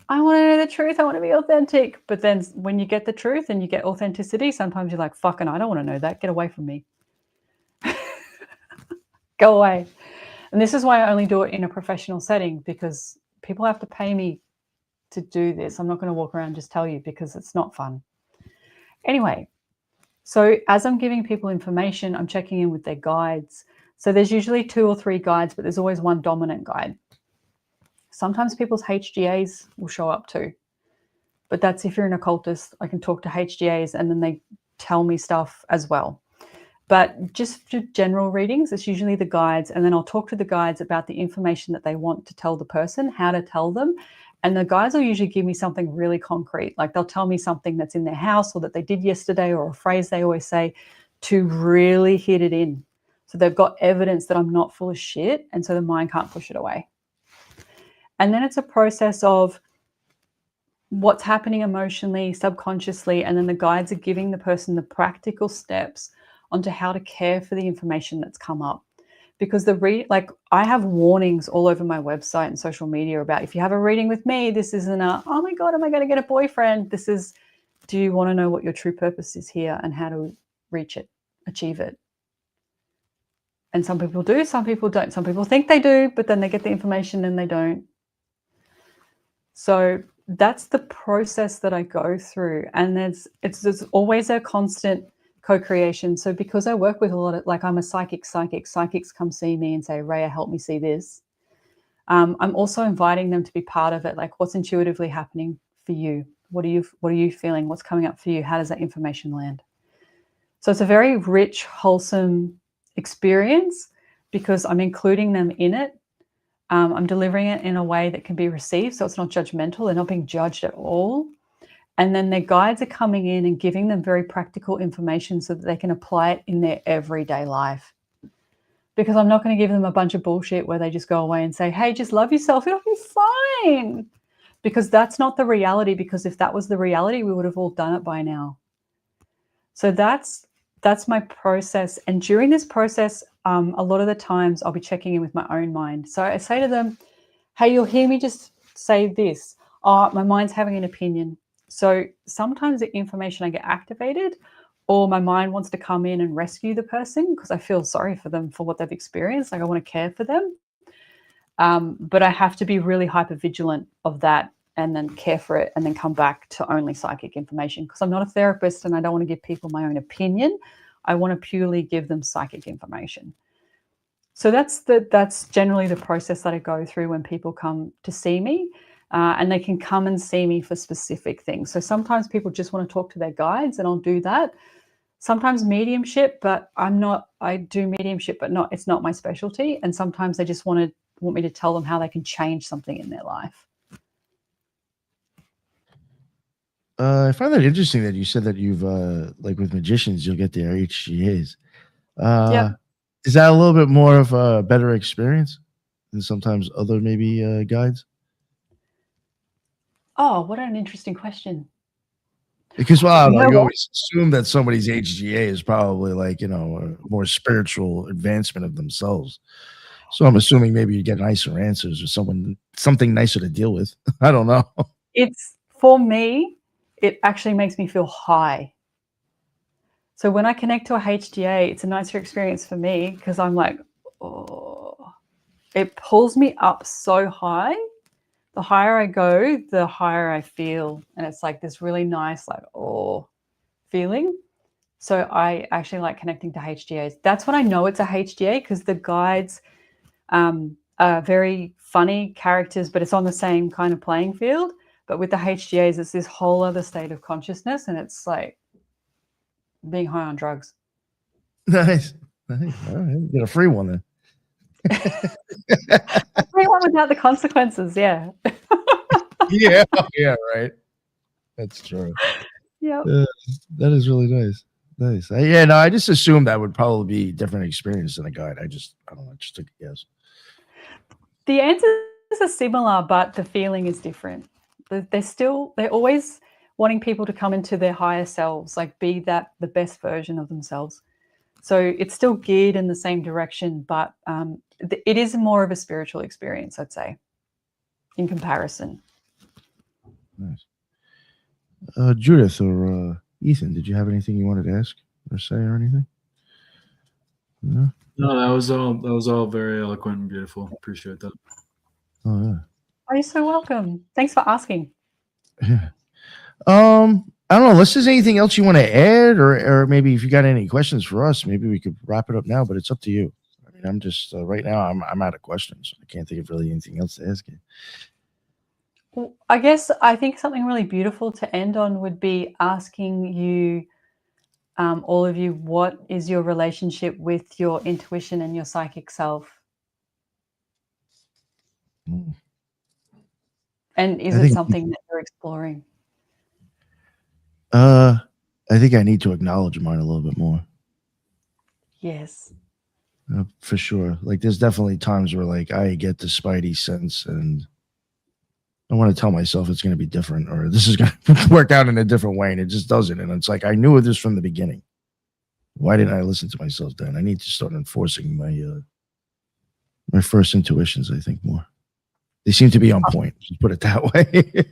I want to know the truth. I want to be authentic. But then when you get the truth and you get authenticity, sometimes you're like, fucking, I don't want to know that. Get away from me. Go away. And this is why I only do it in a professional setting, because people have to pay me to do this. I'm not going to walk around and just tell you because it's not fun. Anyway, so as I'm giving people information, I'm checking in with their guides. So there's usually 2 or 3 guides, but there's always one dominant guide. Sometimes people's HGAs will show up too. But that's if you're an occultist, I can talk to HGAs and then they tell me stuff as well. But just for general readings, it's usually the guides. And then I'll talk to the guides about the information that they want to tell the person, how to tell them. And the guides will usually give me something really concrete. Like they'll tell me something that's in their house or that they did yesterday, or a phrase they always say to really hit it in. So they've got evidence that I'm not full of shit. And so the mind can't push it away. And then it's a process of what's happening emotionally, subconsciously, and then the guides are giving the person the practical steps onto how to care for the information that's come up. because I have warnings all over my website and social media about, if you have a reading with me, this isn't oh my God, am I going to get a boyfriend? This is, do you want to know what your true purpose is here and how to reach it, achieve it? And some people do, some people don't. Some people think they do, but then they get the information and they don't. So that's the process that I go through. And there's always a constant co-creation. So because I work with a lot of, like, I'm a psychics come see me and say, Raya, help me see this. I'm also inviting them to be part of it. Like, what's intuitively happening for you? What are you feeling? What's coming up for you? How does that information land? So it's a very rich, wholesome experience because I'm including them in it. I'm delivering it in a way that can be received, so it's not judgmental. They're not being judged at all. And then their guides are coming in and giving them very practical information so that they can apply it in their everyday life. Because I'm not going to give them a bunch of bullshit where they just go away and say, hey, just love yourself, it'll be fine. Because that's not the reality, because if that was the reality, we would have all done it by now. So that's my process. And during this process, a lot of the times I'll be checking in with my own mind. So I say to them, hey, you'll hear me just say this. Oh, my mind's having an opinion. So sometimes the information I get activated, or my mind wants to come in and rescue the person because I feel sorry for them for what they've experienced. Like, I want to care for them. But I have to be really hyper vigilant of that and then care for it and then come back to only psychic information, because I'm not a therapist and I don't want to give people my own opinion. I want to purely give them psychic information. So that's generally the process that I go through when people come to see me, and they can come and see me for specific things. So sometimes people just want to talk to their guides, and I'll do that. Sometimes mediumship, but I do mediumship, but it's not my specialty. And sometimes they just want me to tell them how they can change something in their life. I find that interesting that you said that you've like with magicians, you'll get their HGAs. Yeah. Is that a little bit more of a better experience than sometimes other maybe guides? Oh, what an interesting question. Because, well, I don't know, you what? always assume that somebody's HGA is probably like, a more spiritual advancement of themselves. So I'm assuming maybe you get nicer answers or something nicer to deal with. I don't know. It's, for me, it actually makes me feel high. So when I connect to a HGA, it's a nicer experience for me because I'm like, oh, it pulls me up so high. The higher I go, the higher I feel. And it's like this really nice, like, oh, feeling. So I actually like connecting to HGAs. That's when I know it's a HGA, because the guides are very funny characters, but it's on the same kind of playing field. But with the HGAs, it's this whole other state of consciousness, and it's like being high on drugs. Nice. All right. Get a free one then. Free one without the consequences, yeah. Yeah, right. That's true. Yeah. That is really nice. Nice. I just assumed that would probably be different experience than a guide. I don't know. I just took a guess. The answers are similar, but the feeling is different. They're always wanting people to come into their higher selves, like be the best version of themselves. So it's still geared in the same direction, but it is more of a spiritual experience, I'd say, in comparison. Nice. Judith or Ethan, did you have anything you wanted to ask or say or anything? No? No, that was all very eloquent and beautiful. Appreciate that. Oh yeah. Oh, you're so welcome. Thanks for asking. Yeah. I don't know. Unless there's anything else you want to add, or maybe if you got any questions for us, maybe we could wrap it up now. But it's up to you. I mean, I'm just right now. I'm out of questions. I can't think of really anything else to ask you. Well, I think something really beautiful to end on would be asking you, all of you, what is your relationship with your intuition and your psychic self? Mm. And is it something that you're exploring? I think I need to acknowledge mine a little bit more. Yes. For sure. Like, there's definitely times where, like, I get the spidey sense and I want to tell myself it's going to be different, or this is going to work out in a different way, and it just doesn't. And it's like, I knew this from the beginning. Why didn't I listen to myself then? I need to start enforcing my My first intuitions, I think, more. They seem to be on point. Just put it that way.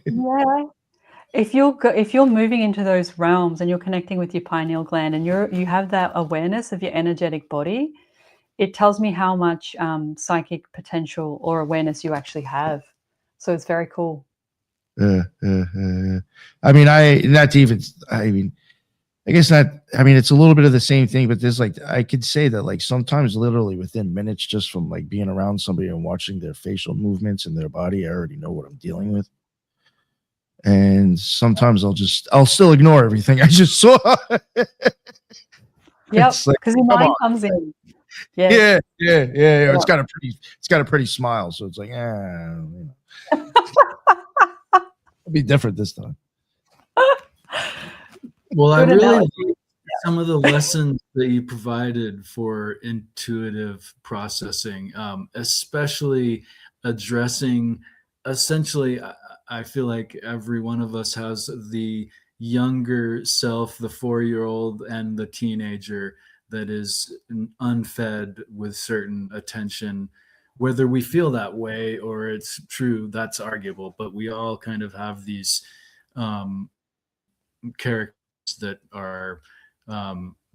Yeah. If you're moving into those realms and you're connecting with your pineal gland and you have that awareness of your energetic body, it tells me how much psychic potential or awareness you actually have. So it's very cool. I mean, I guess not. I mean, it's a little bit of the same thing, but there's like, I could say that like sometimes literally within minutes, just from like being around somebody and watching their facial movements and their body, I already know what I'm dealing with. And sometimes I'll still ignore everything I just saw. Yep, It's like, because your come mind on. comes in. Yeah. Yeah. It's got a pretty smile. So it's like, it'll be different this time. Well, I Good really analogy. like some of the lessons that you provided for intuitive processing, especially addressing essentially, I feel like every one of us has the younger self, the 4-year-old and the teenager that is unfed with certain attention. Whether we feel that way or it's true, that's arguable, but we all kind of have these characters that are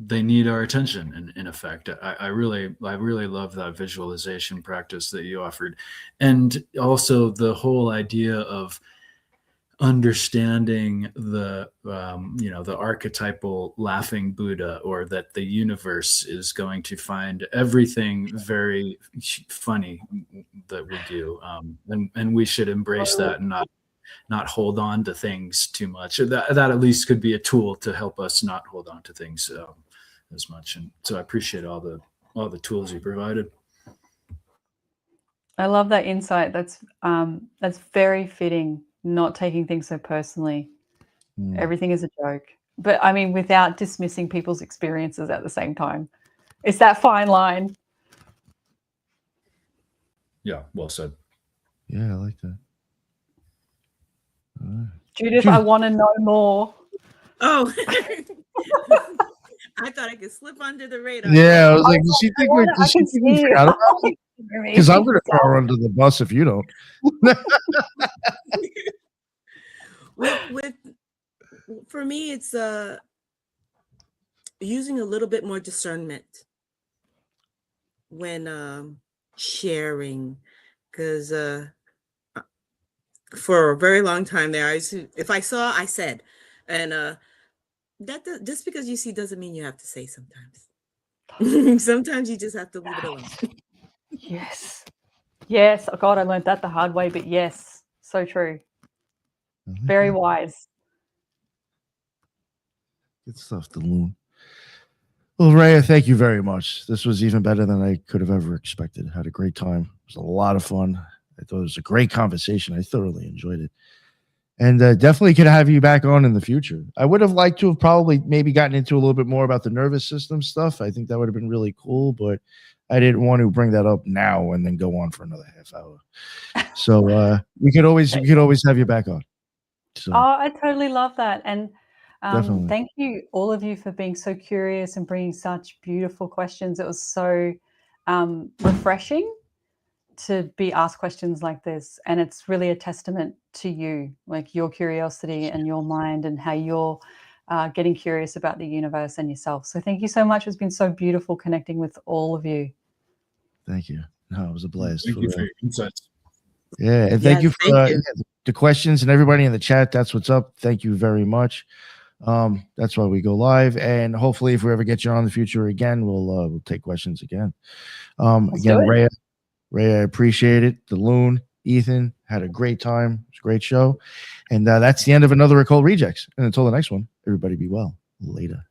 they need our attention in effect. I really love that visualization practice that you offered, and also the whole idea of understanding the the archetypal laughing Buddha, or that the universe is going to find everything very funny that we do, and we should embrace that and not hold on to things too much. That at least could be a tool to help us not hold on to things as much. And so I appreciate all the tools you provided. I love that insight. That's very fitting. Not taking things so personally. Everything is a joke, but I mean, without dismissing people's experiences at the same time. It's that fine line. Yeah, well said. Yeah, I like that. Judith, I want to know more. Oh, I thought I could slip under the radar. Yeah, I was like, does she think we forgot about it? Because I'm going to throw her under the bus if you don't. For me, it's using a little bit more discernment when sharing, because for a very long time there, if I saw, I said, and that just because you see doesn't mean you have to say sometimes. Sometimes you just have to leave it alone. Yes. Oh, God, I learned that the hard way, but yes, so true. Very wise. Good stuff, Loon. Well, Raya, thank you very much. This was even better than I could have ever expected. Had a great time. It was a lot of fun. I thought it was a great conversation. I thoroughly enjoyed it. And definitely could have you back on in the future. I would have liked to have probably maybe gotten into a little bit more about the nervous system stuff. I think that would have been really cool, but I didn't want to bring that up now and then go on for another half hour. So we could always have you back on. So, I totally love that. And definitely. Thank you, all of you, for being so curious and bringing such beautiful questions. It was so refreshing to be asked questions like this. And it's really a testament to you, like your curiosity and your mind and how you're getting curious about the universe and yourself. So thank you so much. It's been so beautiful connecting with all of you. Thank you. No, it was a blast. Thank you for your insights. Yeah, and thank you for the questions and everybody in the chat. That's what's up. Thank you very much. That's why we go live, and hopefully, if we ever get you on in the future again, we'll take questions again. Again, Raya, I appreciate it. The Loon, Ethan, had a great time. It's a great show, and that's the end of another Occult Rejects. And until the next one, everybody be well. Later.